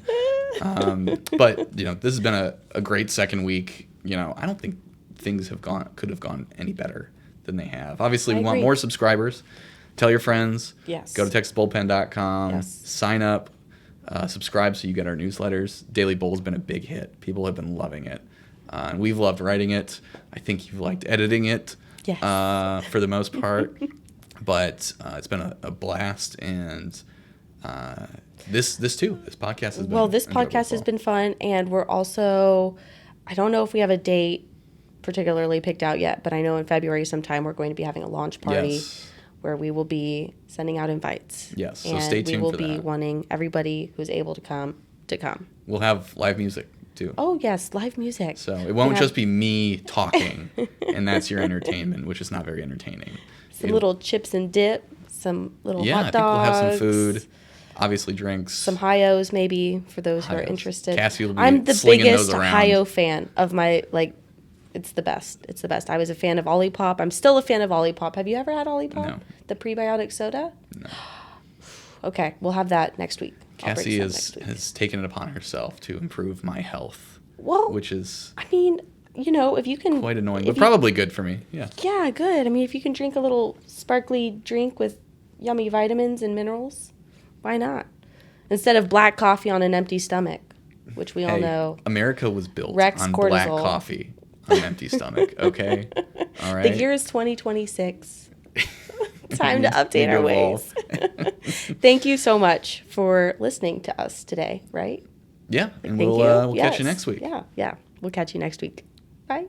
Speaker 1: But this has been a great second week. I don't think things could have gone any better than they have. Obviously, we want
Speaker 3: agree.
Speaker 1: more subscribers. Tell your friends.
Speaker 3: Yes.
Speaker 1: Go to texasbullpen.com.
Speaker 3: Yes.
Speaker 1: Sign up. Subscribe so you get our newsletters. Daily Bull's been a big hit. People have been loving it. And we've loved writing it. I think you've liked editing it.
Speaker 3: Yes.
Speaker 1: For the most part. But it's been a blast. And this too. This podcast has been
Speaker 3: Well, this
Speaker 1: enjoyable
Speaker 3: podcast
Speaker 1: as
Speaker 3: has
Speaker 1: well.
Speaker 3: been fun, and we're also. I don't know if we have a date particularly picked out yet, but I know in February sometime we're going to be having a launch party.
Speaker 1: Yes.
Speaker 3: Where we will be sending out invites.
Speaker 1: Yes, so
Speaker 3: and
Speaker 1: stay tuned
Speaker 3: we will
Speaker 1: for
Speaker 3: be
Speaker 1: that.
Speaker 3: wanting everybody who's able to come to come.
Speaker 1: We'll have live music too.
Speaker 3: Oh yes, live music.
Speaker 1: So it won't
Speaker 3: We
Speaker 1: just
Speaker 3: have
Speaker 1: be me talking, and that's your entertainment, which is not very entertaining.
Speaker 3: some little chips and dip, some little
Speaker 1: I
Speaker 3: hot
Speaker 1: think
Speaker 3: dogs.
Speaker 1: we'll have some food, obviously drinks.
Speaker 3: Some Hi-Os maybe for those who are
Speaker 1: Hi-Os.
Speaker 3: interested.
Speaker 1: Cassie will be
Speaker 3: I'm the
Speaker 1: slinging
Speaker 3: biggest
Speaker 1: those around.
Speaker 3: Hi-O fan of my It's the best. It's the best. I was a fan of Olipop. I'm still a fan of Olipop. Have you ever had Olipop?
Speaker 1: No.
Speaker 3: The prebiotic soda?
Speaker 1: No.
Speaker 3: Okay, we'll have that next week. I'll bring
Speaker 1: Cassie
Speaker 3: some
Speaker 1: has
Speaker 3: next week.
Speaker 1: has taken it upon herself to improve my health,
Speaker 3: Well,
Speaker 1: which is
Speaker 3: I mean, if you can.
Speaker 1: quite annoying,
Speaker 3: if
Speaker 1: but
Speaker 3: you-
Speaker 1: probably good for me. Yeah.
Speaker 3: Yeah, good. I mean, if you can drink a little sparkly drink with yummy vitamins and minerals, why not? Instead of black coffee on an empty stomach, which we all
Speaker 1: Hey,
Speaker 3: know.
Speaker 1: America was built
Speaker 3: Wrecks
Speaker 1: on black
Speaker 3: cortisol.
Speaker 1: coffee on an empty stomach. Okay. All right.
Speaker 3: The year is 2026. Time to update
Speaker 1: Need to
Speaker 3: our ways. Thank you so much for listening to us today, right?
Speaker 1: Yeah, and
Speaker 3: Thank
Speaker 1: we'll
Speaker 3: you.
Speaker 1: catch you
Speaker 3: Yes.
Speaker 1: next week.
Speaker 3: Yeah. We'll catch you next week. Bye.